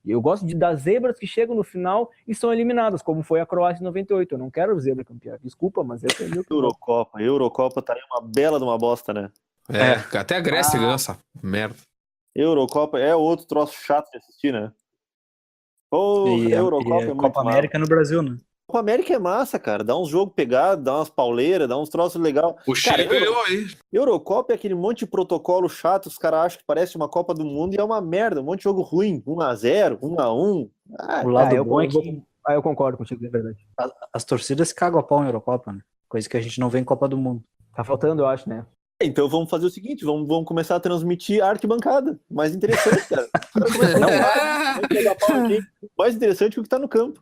eu gosto das zebras que chegam no final e são eliminadas, como foi a Croácia em 98. Eu não quero zebra campeã. Desculpa, mas esse é meu Eurocopa tá aí uma bela de uma bosta, né? Até a Grécia ganhou essa merda. Eurocopa é outro troço chato de assistir, né? Eurocopa é muito Copa América no Brasil, né? Copa América é massa, cara. Dá uns jogos pegados, dá umas pauleiras, dá uns troços legais. O Chile ganhou aí. Eurocopa é aquele monte de protocolo chato, os caras acham que parece uma Copa do Mundo e é uma merda, um monte de jogo ruim. 1-0, 1-1. O lado bom é que... eu concordo contigo, é verdade. As torcidas cagam a pau em Eurocopa, né? Coisa que a gente não vê em Copa do Mundo. Tá faltando, eu acho, né? Então vamos fazer o seguinte, vamos começar a transmitir a arquibancada. Mais interessante, cara. Mais interessante que o que tá no campo.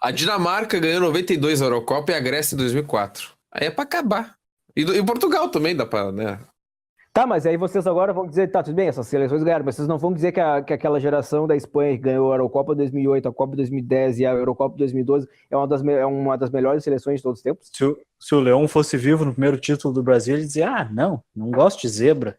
A Dinamarca ganhou 92 a Eurocopa e a Grécia em 2004. Aí é pra acabar. E Portugal também dá pra, né? Tá, mas aí vocês agora vão dizer, tá, tudo bem, essas seleções ganharam, mas vocês não vão dizer que aquela geração da Espanha que ganhou a Eurocopa 2008, a Copa 2010 e a Eurocopa 2012 é uma das melhores seleções de todos os tempos? Se o Leão fosse vivo no primeiro título do Brasil, ele dizia, não gosto de zebra.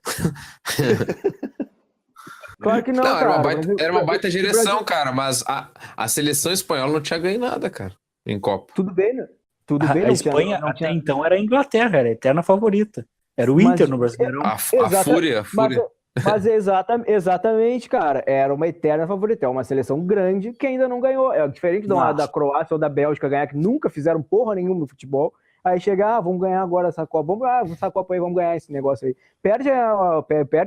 Claro que não, Não, cara. era uma baita geração, cara, mas a seleção espanhola não tinha ganho nada, cara, em Copa. Tudo bem, né? Tudo bem, A Espanha até então era a Inglaterra, era a eterna favorita. Era o Inter no Brasileirão. A Fúria. Mas exatamente, cara. Era uma eterna favorita. É uma seleção grande que ainda não ganhou. É diferente da Croácia ou da Bélgica ganhar, que nunca fizeram porra nenhuma no futebol. Aí chega, vamos ganhar agora essa Copa. Essa Copa aí, vamos ganhar esse negócio aí. Perde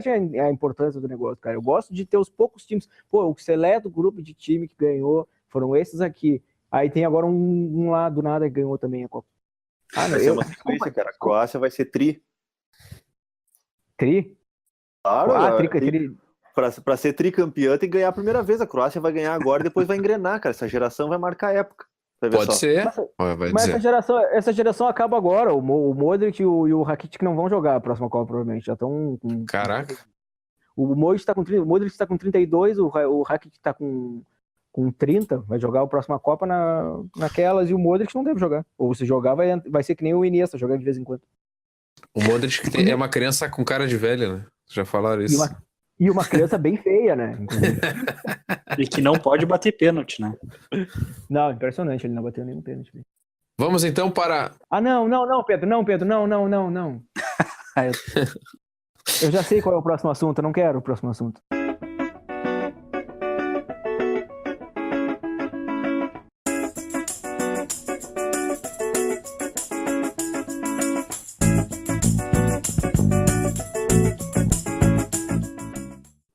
a importância do negócio, cara. Eu gosto de ter os poucos times. Pô, o seleto grupo de time que ganhou foram esses aqui. Aí tem agora um lá do nada que ganhou também a Copa. Vai ser uma sequência, cara. A Croácia vai ser tri. Tri? Claro, tri. Pra ser tricampeã tem que ganhar a primeira vez. A Croácia vai ganhar agora e depois vai engrenar, cara. Essa geração vai marcar a época. Pode ser. Mas essa geração acaba agora. O Modric e o Rakitic não vão jogar a próxima Copa, provavelmente. Já estão com... Caraca. O Modric está com 32, o Rakitic está com 30, vai jogar a próxima Copa naquelas, e o Modric não deve jogar. Ou se jogar, vai ser que nem o Iniesta, jogar de vez em quando. O Modric é uma criança com cara de velha, né? Já falaram isso. E uma criança bem feia, né? E que não pode bater pênalti, né? Não, impressionante, ele não bateu nenhum pênalti. Vamos então para... Não, Pedro, não. Eu já sei qual é o próximo assunto, eu não quero o próximo assunto.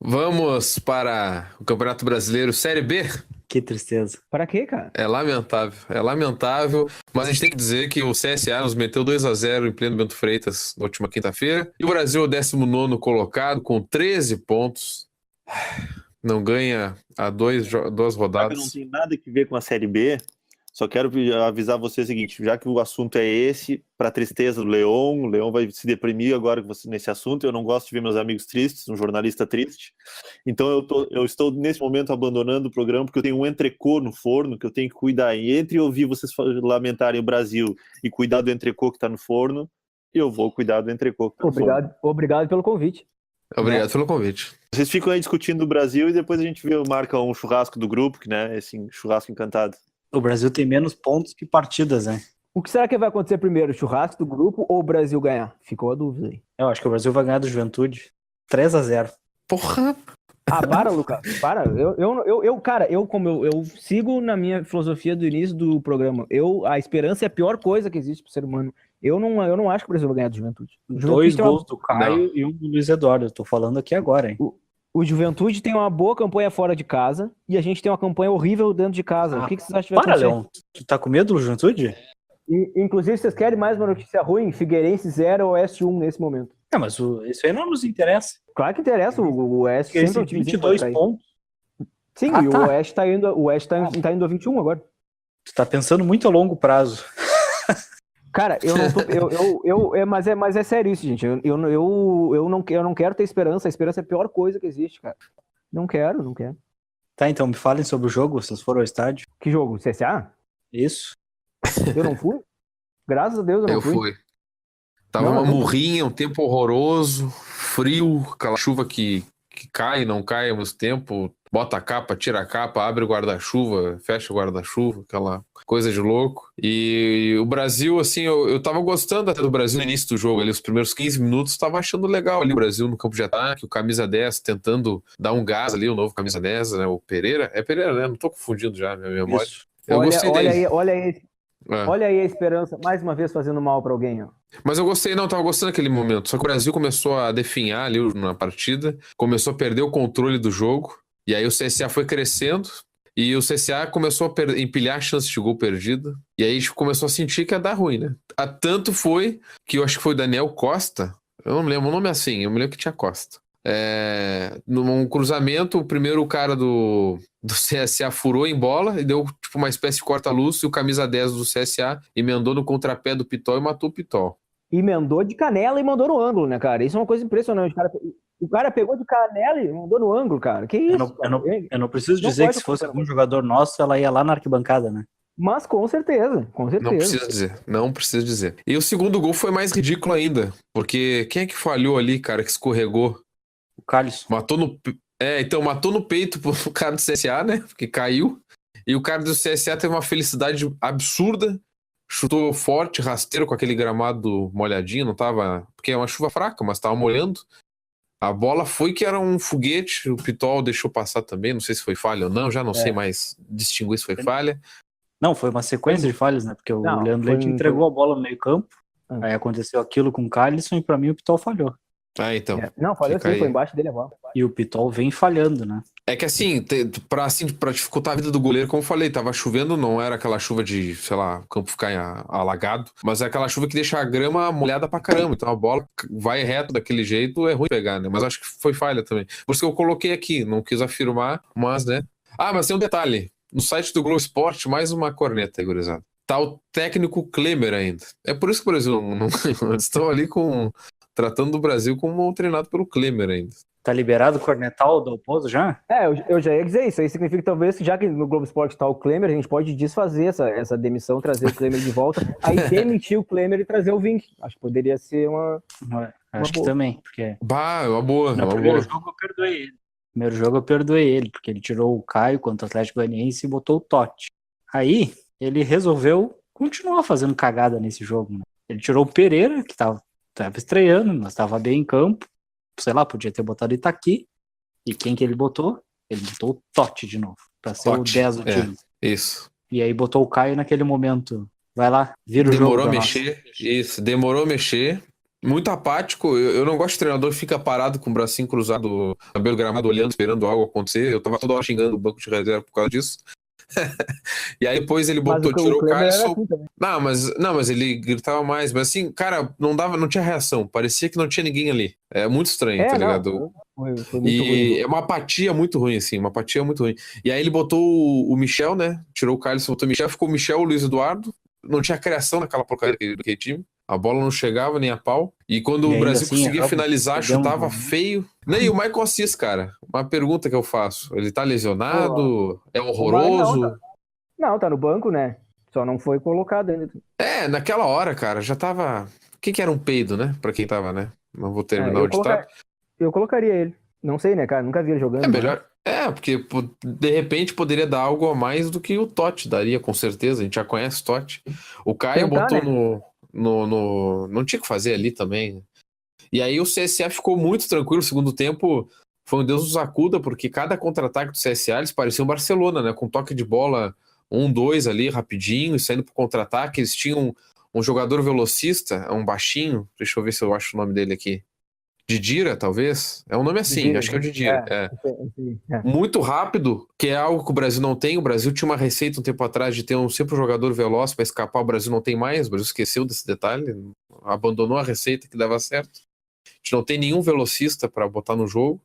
Vamos para o Campeonato Brasileiro Série B. Que tristeza. Para quê, cara? É lamentável, mas a gente tem que dizer que o CSA nos meteu 2-0 em pleno Bento Freitas na última quinta-feira, e o Brasil é o 19º colocado com 13 pontos, não ganha há duas rodadas. Não tem nada que ver com a Série B, só quero avisar você o seguinte, já que o assunto é esse, para tristeza do Leão, o Leão vai se deprimir agora nesse assunto, eu não gosto de ver meus amigos tristes, um jornalista triste, então eu estou nesse momento abandonando o programa porque eu tenho um entrecô no forno que eu tenho que cuidar, e entre ouvir vocês lamentarem o Brasil e cuidar do entrecô que está no forno, eu vou cuidar do entrecô que está no forno. Obrigado pelo convite. Obrigado pelo convite. Vocês ficam aí discutindo o Brasil e depois a gente marca um churrasco do grupo, que, né, esse churrasco encantado. O Brasil tem menos pontos que partidas, né? O que será que vai acontecer primeiro? Churrasco do grupo ou o Brasil ganhar? Ficou a dúvida aí. Eu acho que o Brasil vai ganhar do Juventude 3-0. Porra! Para, Lucas. Para. Eu sigo na minha filosofia do início do programa. A esperança é a pior coisa que existe pro ser humano. Eu não acho que o Brasil vai ganhar do Juventude. 2 gols do Caio e um do Luiz Eduardo. Eu tô falando aqui agora, hein? O Juventude tem uma boa campanha fora de casa e a gente tem uma campanha horrível dentro de casa. O que vocês acham que vai acontecer? Leão. Tu tá com medo do Juventude? Inclusive, vocês querem mais uma notícia ruim? Figueirense 0, Oeste 1 nesse momento. Mas isso aí não nos interessa. Claro que interessa. O Oeste sempre é um time 22 pontos. Sim, e o Oeste tá indo a 21 agora. Tu tá pensando muito a longo prazo. Cara, eu não tô. Mas é sério isso, gente. Eu não quero ter esperança. A esperança é a pior coisa que existe, cara. Não quero. Tá, então me falem sobre o jogo. Vocês foram ao estádio? Que jogo? CSA? Isso. Eu não fui? Graças a Deus eu não fui. Eu fui. Tava uma murrinha, um tempo horroroso, frio, aquela chuva que cai e não cai ao mesmo tempo. Bota a capa, tira a capa, abre o guarda-chuva, fecha o guarda-chuva, aquela coisa de louco. E o Brasil, assim, eu tava gostando até do Brasil no início do jogo, ali, os primeiros 15 minutos, tava achando legal ali o Brasil no campo de ataque, o camisa 10 tentando dar um gás ali, o novo camisa 10, né, o Pereira. É Pereira, né? Não tô confundindo já, minha memória. Isso. Eu gostei dele. Olha aí a esperança, mais uma vez fazendo mal pra alguém, ó. Mas eu gostei, tava gostando daquele momento. Só que o Brasil começou a definhar ali na partida, começou a perder o controle do jogo, e aí o CSA foi crescendo, e o CSA começou a empilhar chances de gol perdida, e aí a gente começou a sentir que ia dar ruim, né? Tanto foi que eu acho que foi o Daniel Costa, eu não me lembro o nome assim, eu me lembro que tinha Costa. Num cruzamento, o primeiro cara do CSA furou em bola e deu tipo uma espécie de corta-luz, e o camisa 10 do CSA emendou no contrapé do Pitol e matou o Pitol. emendou de canela e mandou no ângulo, né, cara? Isso é uma coisa impressionante. O cara pegou de canela e mandou no ângulo, cara. Que isso? Eu não preciso Não dizer que pode se fosse acontecer. algum jogador nosso, ela ia lá na arquibancada, né? Mas com certeza, com Não certeza. precisa dizer, não precisa dizer. E o segundo gol foi mais ridículo ainda, porque quem é que falhou ali, cara, que escorregou? O Carlos. Matou no... então matou no peito pro cara do CSA, né, porque caiu. E o cara do CSA teve uma felicidade absurda, chutou forte, rasteiro com aquele gramado molhadinho, não tava... Porque é uma chuva fraca, mas tava molhando. A bola foi que era um foguete, o Pitol deixou passar também, não sei se foi falha ou não, já não sei mais distinguir se foi falha. Não, foi uma sequência de falhas, né? Porque o Não, Leandro foi Leite um- entregou a bola no meio campo, Ah. aí aconteceu aquilo com o Carlson e pra mim o Pitol falhou. Ah, então. Não, falhou Fica assim, aí. foi embaixo dele a bola. E o Pitol vem falhando, né? É que assim, pra dificultar a vida do goleiro, como eu falei, tava chovendo, não era aquela chuva de, sei lá, o campo ficar alagado, mas é aquela chuva que deixa a grama molhada pra caramba. Então a bola vai reto daquele jeito, é ruim pegar, né? Mas acho que foi falha também. Por isso que eu coloquei aqui, não quis afirmar, mas, né? Ah, mas tem um detalhe. No site do Globo Esporte, mais uma corneta aí, gurizada. Tá o técnico Klemer ainda. É por isso que o Brasil não estão ali tratando do Brasil como treinado pelo Klemer ainda. Tá liberado o cornetal do Dalpozo já? Eu já ia dizer isso. Aí significa que talvez, já que no Globo Esporte tá o Klemer, a gente pode desfazer essa demissão, trazer o Klemer de volta, aí demitir o Klemer e trazer o Vink. Acho que poderia ser uma. Acho que boa. também, porque Bah, é uma boa, no uma primeiro boa. jogo eu perdoei ele. No primeiro jogo eu perdoei ele, porque ele tirou o Caio contra o Atlético Goianiense e botou o Totti. Aí ele resolveu continuar fazendo cagada nesse jogo, né? Ele tirou o Pereira, que tava estreando, mas tava bem em campo. Sei lá, podia ter botado Itaqui. E quem que ele botou? Ele botou o Totti de novo, pra ser Totti, o 10 do time. Isso. E aí botou o Caio naquele momento. Vai lá, vira o jogo. Demorou a pra nós. mexer. Isso, demorou a mexer. Muito apático. Eu não gosto de treinador que fica parado com o bracinho cruzado na beira do gramado, olhando, esperando algo acontecer. Eu tava toda hora xingando o banco de reserva por causa disso. E aí depois ele Mas botou, tirou o Klemer era Carlson. assim também. Não, mas ele gritava mais. Mas assim, cara, não tinha reação. Parecia que não tinha ninguém ali. É muito estranho, tá ligado? Foi muito ruim. É uma apatia muito ruim, assim, uma apatia muito ruim. E aí ele botou o Michel, né? Tirou o Carlos, botou o Michel, ficou o Michel, o Luiz Eduardo. Não tinha criação naquela porcaria daquele time. A bola não chegava nem a pau. E quando E o ainda Brasil assim, conseguia erramos, finalizar, perdemos, chutava né? feio. E o Michael Assis, cara, uma pergunta que eu faço. Ele tá lesionado? É horroroso? Não, tá no banco, né? Só não foi colocado ainda. Naquela hora, cara, já tava... O que era um peido, né? Pra quem tava, né? Não vou terminar o ditado. Eu colocaria ele. Não sei, né, cara? Nunca vi ele jogando. É melhor. Porque de repente poderia dar algo a mais do que o Totti daria, com certeza. A gente já conhece o Totti. O Caio Tentar, botou né? Não tinha o que fazer ali também. E aí o CSA ficou muito tranquilo. O segundo tempo foi um Deus nos acuda, porque cada contra-ataque do CSA eles pareciam Barcelona, né? Com toque de bola 1-2 ali, rapidinho, e saindo pro contra-ataque. Eles tinham um jogador velocista, um baixinho. Deixa eu ver se eu acho o nome dele aqui. Didira, talvez? É um nome assim, Didira, acho que é o Didira. É. Muito rápido, que é algo que o Brasil não tem. O Brasil tinha uma receita um tempo atrás de ter sempre um jogador veloz para escapar. O Brasil não tem mais. O Brasil esqueceu desse detalhe, abandonou a receita que dava certo. A gente não tem nenhum velocista para botar no jogo.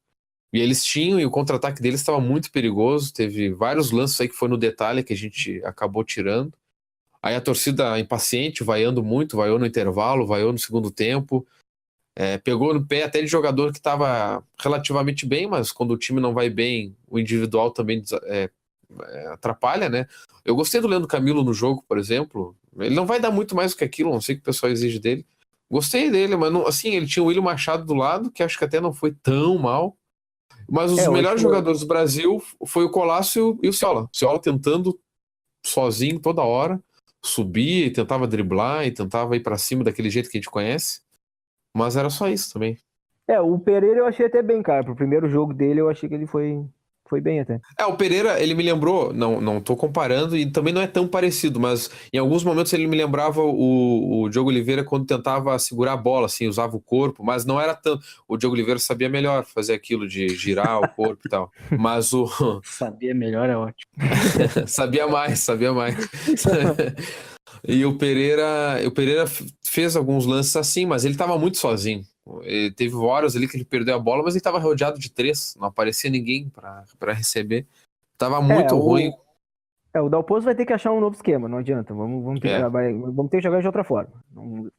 E eles tinham, e o contra-ataque deles estava muito perigoso. Teve vários lances aí que foi no detalhe que a gente acabou tirando. Aí a torcida impaciente, vaiando muito, vaiou no intervalo, vaiou no segundo tempo. Pegou no pé até de jogador que estava relativamente bem, mas quando o time não vai bem, o individual também atrapalha, né? Eu gostei do Leandro Camilo no jogo, por exemplo. Ele não vai dar muito mais do que aquilo, não sei o que o pessoal exige dele. Gostei dele, mas não, assim, ele tinha o William Machado do lado, que acho que até não foi tão mal. Mas os melhores jogadores do Brasil foi o Colasso e o Ciola. O Ciola tentando sozinho toda hora, subia e tentava driblar e tentava ir para cima daquele jeito que a gente conhece. Mas era só isso também. O Pereira eu achei até bem, cara. Pro primeiro jogo dele, eu achei que ele foi bem até. O Pereira, ele me lembrou, não tô comparando e também não é tão parecido, mas em alguns momentos ele me lembrava o Diogo Oliveira quando tentava segurar a bola, assim, usava o corpo, mas não era tanto. O Diogo Oliveira sabia melhor fazer aquilo de girar o corpo e tal. Mas Sabia melhor, é ótimo. sabia mais. E o Pereira fez alguns lances assim, mas ele estava muito sozinho. Ele teve horas ali que ele perdeu a bola, mas ele estava rodeado de 3, não aparecia ninguém para receber. Tava muito ruim. O Dalpozo vai ter que achar um novo esquema, não adianta. Vamos ter, vamos ter que jogar de outra forma.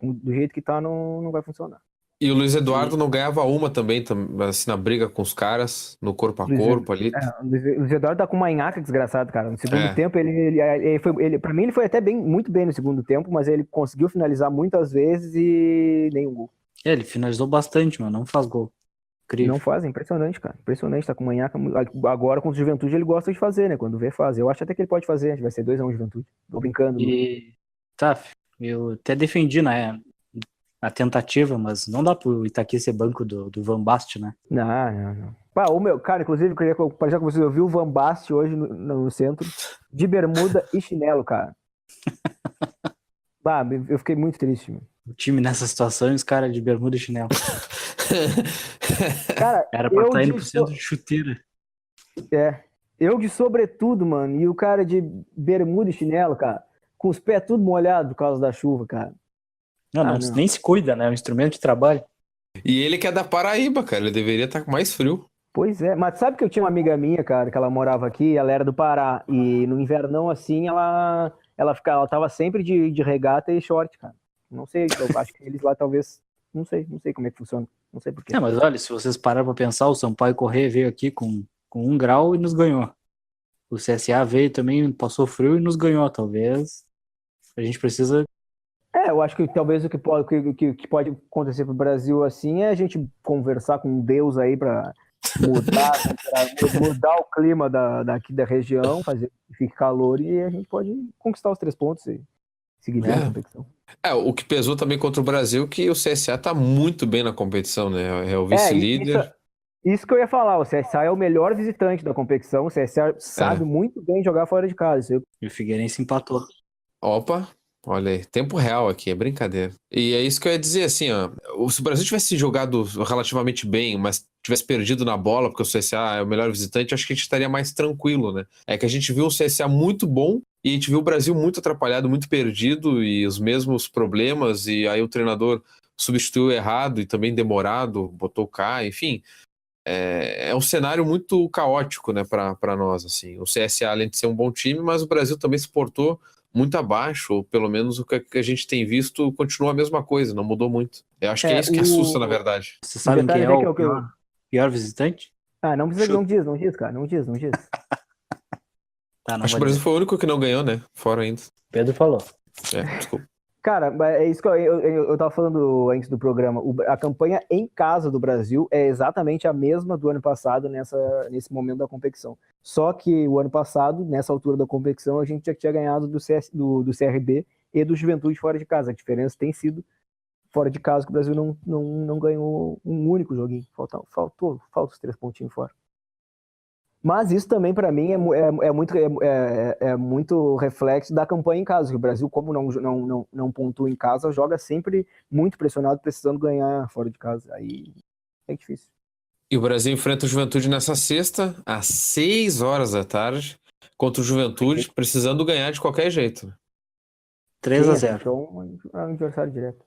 Do jeito que tá, não vai funcionar. E o Luiz Eduardo não ganhava uma também, assim, na briga com os caras, no corpo a corpo ali. O Luiz Eduardo tá com uma nhaca desgraçado, cara. No segundo tempo, pra mim, ele foi até muito bem no segundo tempo, mas ele conseguiu finalizar muitas vezes e nenhum gol. Ele finalizou bastante, mas não faz gol. Incrível. Não faz, é impressionante, cara. Impressionante, tá com uma nhaca. Agora, com o Juventude, ele gosta de fazer, né? Quando vê, faz. Eu acho até que ele pode fazer, vai ser 2-1 Juventude. Tô brincando. E tá, eu até defendi, né, a tentativa, mas não dá pro Itaqui ser banco do Van Basten, né? Não. Cara, inclusive, eu queria compartilhar com vocês, eu vi o Van Basten hoje no centro, de bermuda e chinelo, cara. Eu fiquei muito triste, meu. O time nessa situação, os caras de bermuda e chinelo. Cara, era pra estar indo pro centro de chuteira. Eu de sobretudo, mano, e o cara de bermuda e chinelo, cara, com os pés tudo molhados por causa da chuva, cara. Não. Nem se cuida, né? É um instrumento de trabalho. E ele que é da Paraíba, cara. Ele deveria estar com mais frio. Pois é, mas sabe que eu tinha uma amiga minha, cara, que ela morava aqui, ela era do Pará, e no invernão, assim, ela tava sempre de regata e short, cara. Não sei, eu acho que eles lá talvez, não sei como é que funciona, não sei porquê. Mas olha, se vocês pararem pra pensar, o Sampaio Corrêa veio aqui com 1 grau e nos ganhou. O CSA veio também, passou frio e nos ganhou, talvez. A gente precisa... Eu acho que talvez o que pode acontecer pro Brasil, assim, é a gente conversar com Deus aí pra mudar o clima daqui da região, fazer que fique calor e a gente pode conquistar os 3 pontos e seguir bem a competição. O que pesou também contra o Brasil é que o CSA tá muito bem na competição, né? É o vice-líder. Isso que eu ia falar, o CSA é o melhor visitante da competição, o CSA sabe muito bem jogar fora de casa. E o Figueirense empatou. Opa, olha aí, tempo real aqui, é brincadeira. E é isso que eu ia dizer, assim, ó, se o Brasil tivesse jogado relativamente bem, mas tivesse perdido na bola, porque o CSA é o melhor visitante, acho que a gente estaria mais tranquilo, né? É que a gente viu o CSA muito bom e a gente viu o Brasil muito atrapalhado, muito perdido e os mesmos problemas, e aí o treinador substituiu errado e também demorado, botou o K, enfim. É um cenário muito caótico, né, para nós, assim. O CSA, além de ser um bom time, mas o Brasil também se portou muito abaixo, ou pelo menos o que a gente tem visto continua a mesma coisa, não mudou muito. Eu acho que é isso que assusta, na verdade. Você sabe quem é o pior visitante? Não precisa, não diz, cara, não diz. Acho que o Brasil foi o único que não ganhou, né, fora ainda. Pedro falou. Desculpa. Cara, é isso que eu tava falando antes do programa. A campanha em casa do Brasil é exatamente a mesma do ano passado nesse momento da competição. Só que o ano passado, nessa altura da competição, a gente já tinha ganhado do CRB e do Juventude fora de casa. A diferença tem sido fora de casa que o Brasil não ganhou um único joguinho. Falta os 3 pontinhos fora. Mas isso também, para mim, é muito reflexo da campanha em casa. Que o Brasil, como não pontua em casa, joga sempre muito pressionado, precisando ganhar fora de casa. Aí é difícil. E o Brasil enfrenta o Juventude nessa sexta, às 6 horas da tarde, contra o Juventude, precisando ganhar de qualquer jeito. 3-0. Então, é um adversário direto.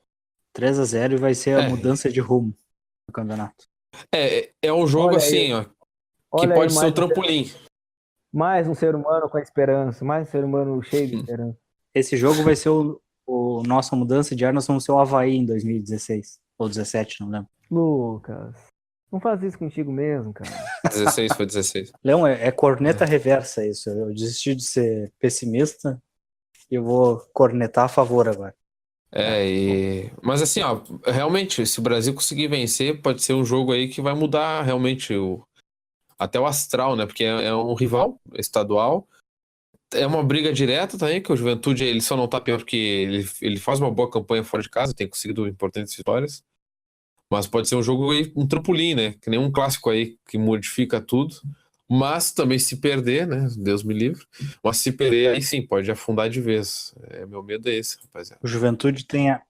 3-0 e vai ser a mudança de rumo do campeonato. É um jogo assim, ó. Que pode ser um trampolim. Mais um ser humano com esperança. Mais um ser humano cheio de esperança. Esse jogo vai ser o nossa mudança de ar. Nós vamos ser o Avaí em 2016. Ou 17, não lembro. Lucas, não faz isso contigo mesmo, cara. 16, foi 16. Leão, é corneta reversa isso. Eu desisti de ser pessimista e eu vou cornetar a favor agora. Mas assim, ó, realmente, se o Brasil conseguir vencer, pode ser um jogo aí que vai mudar realmente até o astral, né? Porque é um rival estadual. É uma briga direta também, que o Juventude ele só não tá pior porque ele faz uma boa campanha fora de casa, tem conseguido importantes vitórias. Mas pode ser um jogo aí, um trampolim, né? Que nem um clássico aí que modifica tudo. Mas também se perder, né? Deus me livre. Mas se perder, aí sim, pode afundar de vez. Meu medo é esse, rapaziada. O Juventude tem a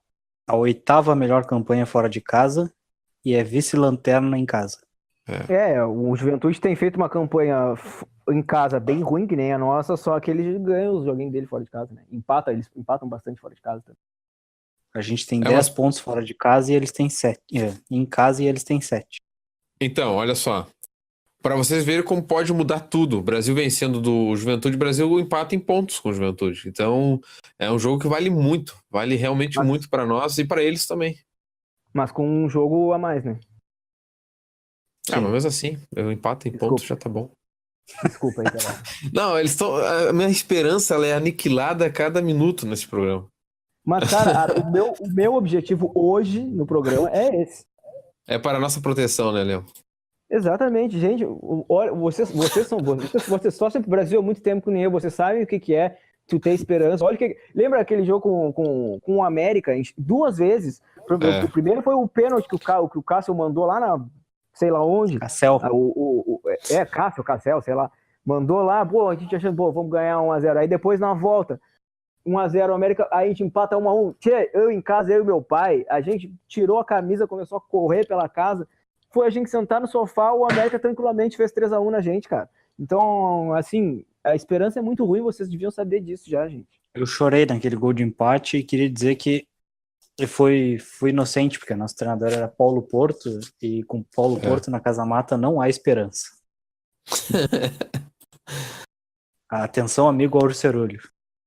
8ª melhor campanha fora de casa e é vice-lanterna em casa. O Juventude tem feito uma campanha em casa bem ruim, que nem a nossa, só que eles ganham os joguinhos dele fora de casa, né? Eles empatam bastante fora de casa também. A gente tem 10 pontos fora de casa e eles têm 7. Em casa e eles têm 7. Então, olha só. Para vocês verem como pode mudar tudo. O Brasil vencendo do Juventude, o Brasil empata em pontos com o Juventude. Então, é um jogo que vale muito. Vale realmente muito para nós e para eles também. Mas com um jogo a mais, né? Ah, mas mesmo assim, eu empato em pontos já tá bom. Desculpa aí, cara. Não, eles estão. A minha esperança ela é aniquilada a cada minuto nesse programa. Mas, cara, o meu objetivo hoje no programa é esse. É para a nossa proteção, né, Léo? Exatamente, gente. Olha, vocês torcem pro Brasil há muito tempo que nem eu. Vocês sabem o que é tu ter esperança. Olha lembra aquele jogo com o América? 2 vezes. O primeiro foi o pênalti que o Cássio mandou lá na sei lá onde. Cassel. Cassel, sei lá. Mandou lá, pô, a gente achando, pô, vamos ganhar 1-0. Aí depois na volta, 1-0 o América, aí a gente empata 1-1. Tchê, eu em casa, eu e meu pai, a gente tirou a camisa, começou a correr pela casa. Foi a gente sentar no sofá, o América tranquilamente fez 3-1 na gente, cara. Então, assim, a esperança é muito ruim, vocês deviam saber disso já, gente. Eu chorei naquele gol de empate e queria dizer que fui inocente, porque nosso treinador era Paulo Porto, e com Paulo Porto na Casa Mata não há esperança. Atenção, amigo Auro Cerulho.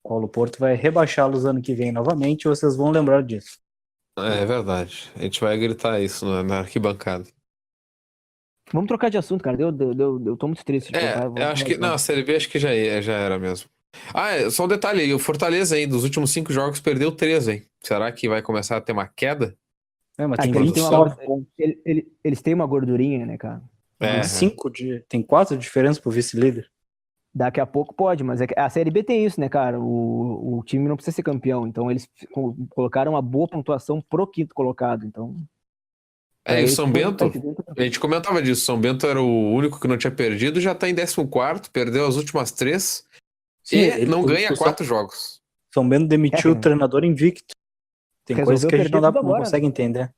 Paulo Porto vai rebaixá-los ano que vem novamente e vocês vão lembrar disso. É verdade. A gente vai gritar isso na arquibancada. Vamos trocar de assunto, cara. Eu tô muito triste. Eu acho que. Não, a Série B acho que já era mesmo. Só um detalhe aí. O Fortaleza aí, dos últimos 5 jogos, perdeu 3, hein? Será que vai começar a ter uma queda? Mas tem eles 29 pontos. Eles têm uma gordurinha, né, cara? Tem 4 diferenças pro vice-líder. Daqui a pouco pode, mas a Série B tem isso, né, cara? O time não precisa ser campeão, então eles colocaram uma boa pontuação pro quinto colocado, então... E o São Bento, a gente comentava disso, o São Bento era o único que não tinha perdido, já tá em 14º, perdeu as últimas 3 e não ganha 4 jogos. São Bento demitiu o treinador invicto. Tem coisas que a gente não consegue entender.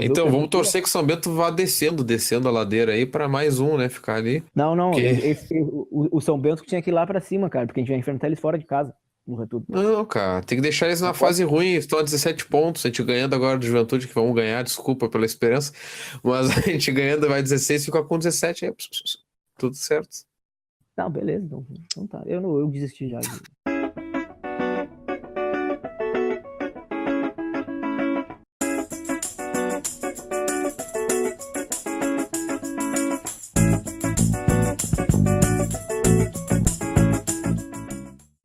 Então vamos torcer que o São Bento vá descendo a ladeira aí pra mais um, né, ficar ali. Não, o São Bento tinha que ir lá pra cima, cara, porque a gente vai enfrentar eles fora de casa. Não, cara, tem que deixar eles na fase ruim, estão a 17 pontos, a gente ganhando agora do Juventude, que vamos ganhar, desculpa pela esperança, mas a gente ganhando vai 16 e fica com 17, aí tudo certo. Não, beleza, então tá, eu desisti já.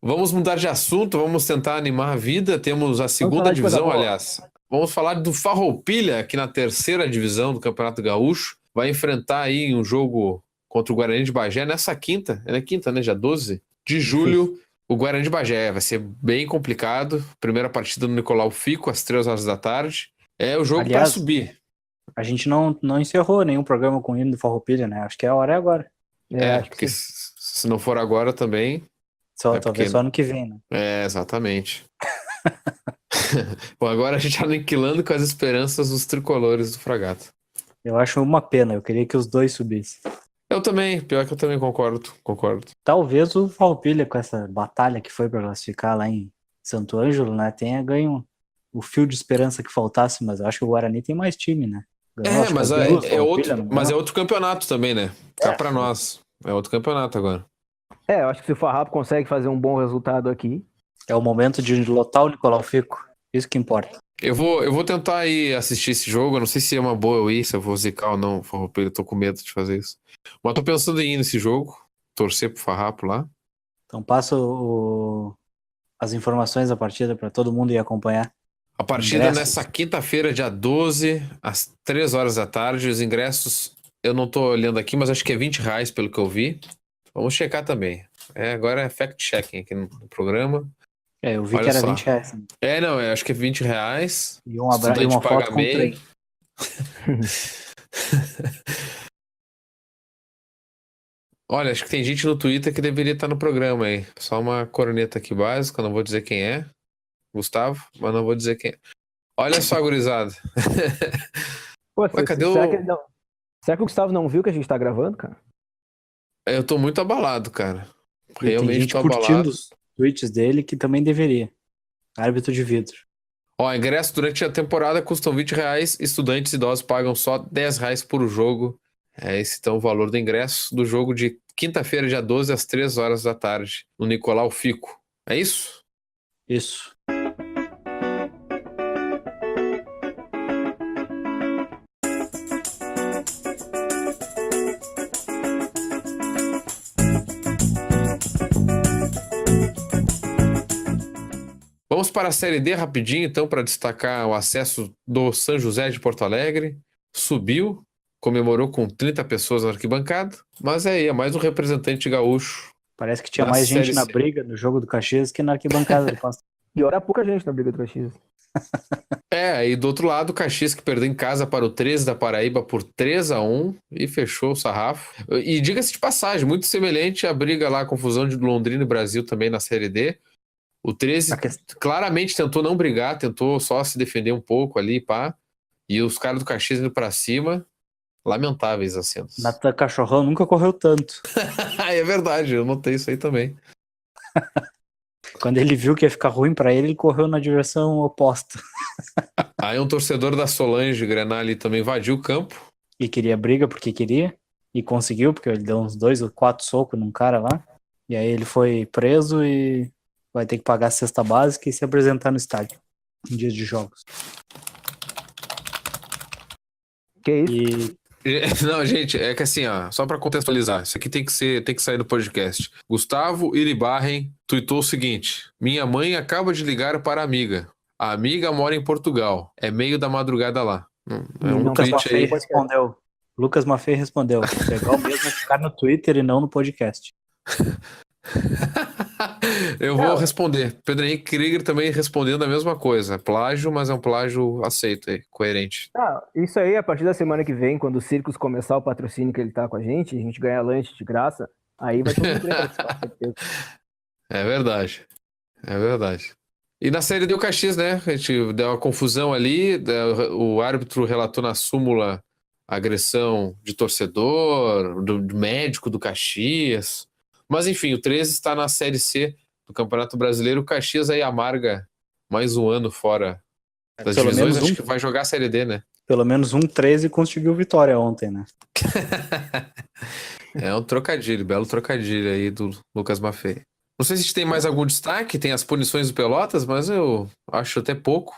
Vamos mudar de assunto, vamos tentar animar a vida. Temos a segunda divisão, aliás. Vamos falar do Farroupilha, aqui na 3ª divisão do Campeonato Gaúcho. Vai enfrentar aí um jogo contra o Guarani de Bagé nessa quinta. É na quinta, né? Dia 12 de julho. O Guarani de Bagé vai ser bem complicado. Primeira partida no Nicolau Fico, às 3 horas da tarde. É o jogo para subir. A gente não encerrou nenhum programa com o hino do Farroupilha, né? Acho que a hora é agora. Porque se não for agora também... Talvez só ano que vem, né? Exatamente. Bom, agora a gente tá aniquilando com as esperanças dos tricolores do Fragata. Eu acho uma pena, eu queria que os dois subissem. Eu também, pior que eu também concordo. Talvez o Farroupilha, com essa batalha que foi para classificar lá em Santo Ângelo, né, tenha ganho o fio de esperança que faltasse, mas eu acho que o Guarani tem mais time, né? Mas é outro campeonato também, né? Cá pra nós. É outro campeonato agora. Eu acho que se o Farrapo consegue fazer um bom resultado aqui... É o momento de lotar o Nicolau Fico. Isso que importa. Eu vou tentar ir assistir esse jogo. Eu não sei se é uma boa eu ir, se eu vou zicar ou não. Eu tô com medo de fazer isso. Mas tô pensando em ir nesse jogo. Torcer pro Farrapo lá. Então passa as informações da partida para todo mundo ir acompanhar. A partida nessa quinta-feira, dia 12, às 3 horas da tarde. Os ingressos, eu não tô olhando aqui, mas acho que é R$20 pelo que eu vi. Vamos checar também. Agora é fact-checking aqui no programa. Eu vi que era R$20. Né? Acho que é R$20. E uma foto com trem. Olha, acho que tem gente no Twitter que deveria estar no programa aí. Só uma corneta aqui básica, não vou dizer quem é. Gustavo, mas não vou dizer quem é. Olha só, gurizada. Cadê será que o Gustavo não viu que a gente tá gravando, cara? Eu tô muito abalado, cara. Realmente tem gente tô curtindo abalado. Os tweets dele que também deveria. Árbitro de vidro. Ingresso durante a temporada custam R$20. Estudantes e idosos pagam só R$10 por jogo. É esse então o valor do ingresso do jogo de quinta-feira, dia 12, às 3 horas da tarde, no Nicolau Fico. É isso? Isso. Vamos para a Série D rapidinho, então, para destacar o acesso do São José de Porto Alegre. Subiu, comemorou com 30 pessoas na arquibancada, mas é mais um representante gaúcho. Parece que tinha Da mais gente Série na C. briga no jogo do Caxias que na arquibancada do Pasto. E ora pouca gente na briga do Caxias. E do outro lado, o Caxias que perdeu em casa para o 13 da Paraíba por 3-1 e fechou o sarrafo. E diga-se de passagem, muito semelhante à briga lá, a confusão de Londrina e Brasil também na Série D. O 13 claramente tentou não brigar, tentou só se defender um pouco ali, pá. E os caras do Caxias indo pra cima, lamentáveis as cenas. Natan Cachorrão nunca correu tanto. É verdade, eu notei isso aí também. Quando ele viu que ia ficar ruim pra ele correu na direção oposta. Aí um torcedor da Solange Grená ali também invadiu o campo. E queria briga porque queria. E conseguiu, porque ele deu uns 2 ou 4 socos num cara lá. E aí ele foi preso e vai ter que pagar a cesta básica e se apresentar no estádio em dias de jogos. Que isso? E Não, gente, é que assim, ó, só pra contextualizar, isso aqui tem que sair do podcast. Gustavo Iribarren tuitou o seguinte: minha mãe acaba de ligar para a amiga. A amiga mora em Portugal. É meio da madrugada lá. É um Lucas tweet Maffei aí. respondeu. Lucas Maffei respondeu. Legal mesmo é ficar no Twitter e não no podcast. Eu vou responder. Pedro Henrique Krieger também respondendo a mesma coisa. Plágio, mas é um plágio aceito aí, coerente. Isso aí, a partir da semana que vem, quando o Circus começar o patrocínio que ele tá com a gente ganha lanche de graça, aí vai todo mundo querer participar, certeza. É verdade. É verdade. E na Série D o Caxias, né? A gente deu uma confusão ali, o árbitro relatou na súmula agressão de torcedor, do médico do Caxias. Mas enfim, o 13 está na Série C do Campeonato Brasileiro. O Caxias aí amarga mais um ano fora das Pelo divisões. menos Acho que vai jogar a Série D, né? Pelo menos 13 conseguiu vitória ontem, né? É um trocadilho, belo trocadilho aí do Lucas Maffei. Não sei se a gente tem mais algum destaque, tem as punições do Pelotas, mas eu acho até pouco.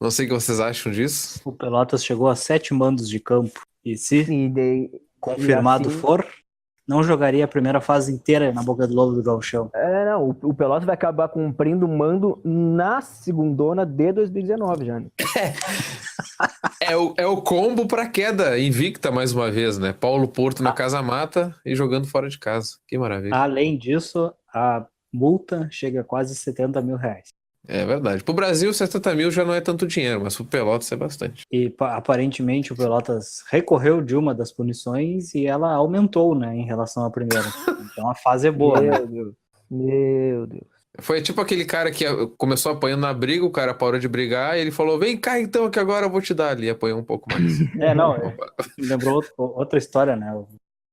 Não sei o que vocês acham disso. O Pelotas chegou a 7 mandos de campo. E se E confirmado assim, for, não jogaria a primeira fase inteira na Boca do Lobo do Gauchão. não, o Pelotas vai acabar cumprindo o mando na segundona de 2019 já, né? É o combo pra queda invicta mais uma vez, né? Paulo Porto na Casa Mata e jogando fora de casa. Que maravilha. Além disso, a multa chega a quase 70 mil reais. É verdade. Pro Brasil, 70 mil já não é tanto dinheiro, mas pro Pelotas é bastante. E aparentemente o Pelotas recorreu de uma das punições e ela aumentou, né, em relação à primeira. Então a fase é boa, né? Meu Deus. Foi tipo aquele cara que começou apanhando na briga, o cara parou de brigar e ele falou: vem cá então que agora eu vou te dar ali. E apanhou um pouco mais. Me lembrou outra história, né? O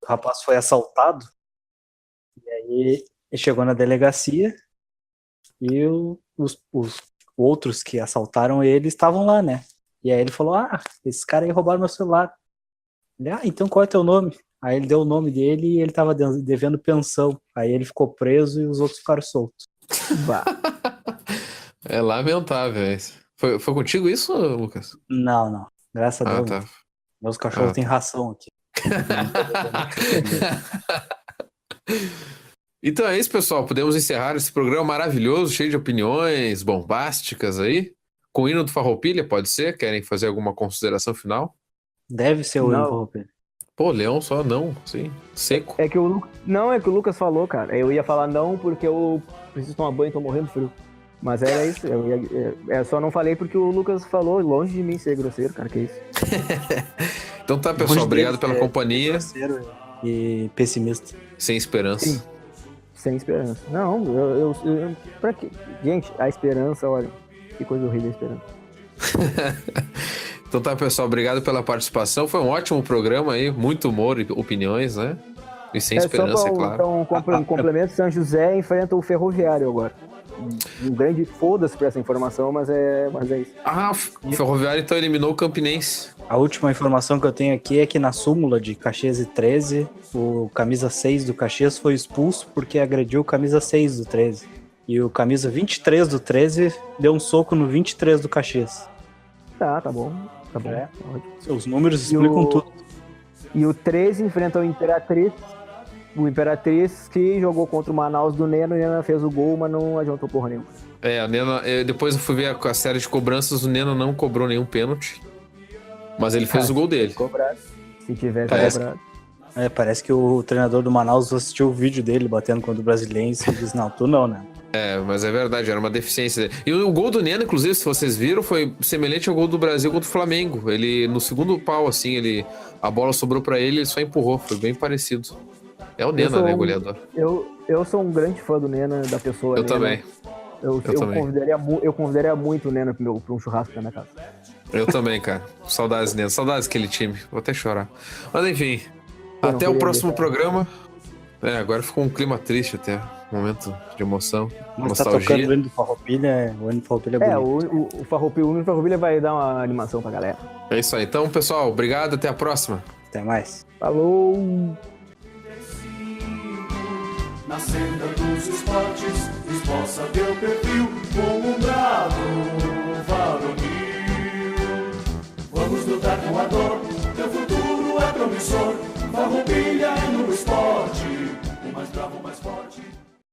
rapaz foi assaltado e aí ele chegou na delegacia e os outros que assaltaram ele estavam lá, né? E aí ele falou: esses caras aí roubaram meu celular. Ele, então qual é teu nome? Aí ele deu o nome dele e ele tava devendo pensão. Aí ele ficou preso e os outros ficaram soltos. É lamentável isso. Foi contigo isso, Lucas? Não. Graças a Deus. Tá. Meus cachorros têm ração aqui. Então é isso, pessoal. Podemos encerrar esse programa maravilhoso, cheio de opiniões bombásticas aí. Com o hino do Farroupilha, pode ser? Querem fazer alguma consideração final? Deve ser o Não. Farroupilha. Pô, Leão só não, sim, seco. É que o Lucas falou, cara. Eu ia falar não porque eu preciso tomar banho, tô morrendo de frio. Mas era isso. Eu só não falei porque o Lucas falou, longe de mim ser grosseiro, cara, que isso. Então tá, pessoal, obrigado pela companhia. Grosseiro e pessimista. Sem esperança. Sim. Sem esperança. Não, pra quê? Gente, a esperança, olha, que coisa horrível a esperança. Então tá, pessoal, obrigado pela participação. Foi um ótimo programa aí, muito humor e opiniões, né? E sem esperança, só é claro. Então, complemento, São José enfrenta o Ferroviário agora. um grande foda-se pra essa informação, mas é isso. Ah, o Ferroviário então eliminou o Campinense. A última informação que eu tenho aqui é que na súmula de Caxias e 13, o camisa 6 do Caxias foi expulso porque agrediu o camisa 6 do 13. E o camisa 23 do 13 deu um soco no 23 do Caxias. Tá bom. É. Ótimo. Os números explicam tudo. E o 13 enfrenta o Imperatriz. O Imperatriz que jogou contra o Manaus do Neno, o Neno fez o gol, mas não adiantou porra nenhuma. O Neno, depois eu fui ver a série de cobranças, o Neno não cobrou nenhum pênalti, mas ele fez o gol dele. Cobrado. Se tivesse cobrado. Parece que o treinador do Manaus assistiu o vídeo dele batendo contra o Brasiliense e disse, não, tu não, né? Mas é verdade, era uma deficiência dele. E o gol do Neno, inclusive, se vocês viram, foi semelhante ao gol do Brasil contra o Flamengo. Ele, no segundo pau, assim, a bola sobrou pra ele, ele só empurrou, foi bem parecido. É o Neno, né, goleador? Eu sou um grande fã do Neno, da pessoa. Eu Neno. também. Eu convidaria muito o Neno pra um churrasco na minha casa. Eu também, cara. Saudades, Neno. Saudades daquele time. Vou até chorar. Mas enfim, até o próximo programa. Agora ficou um clima triste até. Momento de emoção, mas nostalgia. Tá tocando o hino do Farroupilha, o hino do Farroupilha é bonito. O hino do Farroupilha vai dar uma animação pra galera. É isso aí. Então, pessoal, obrigado. Até a próxima. Até mais. Falou! Na senda dos esportes, esboça teu perfil com um brado varonil. Vamos lutar com a dor, teu futuro é promissor. Farroupilha é no esporte, o mais bravo, o mais forte.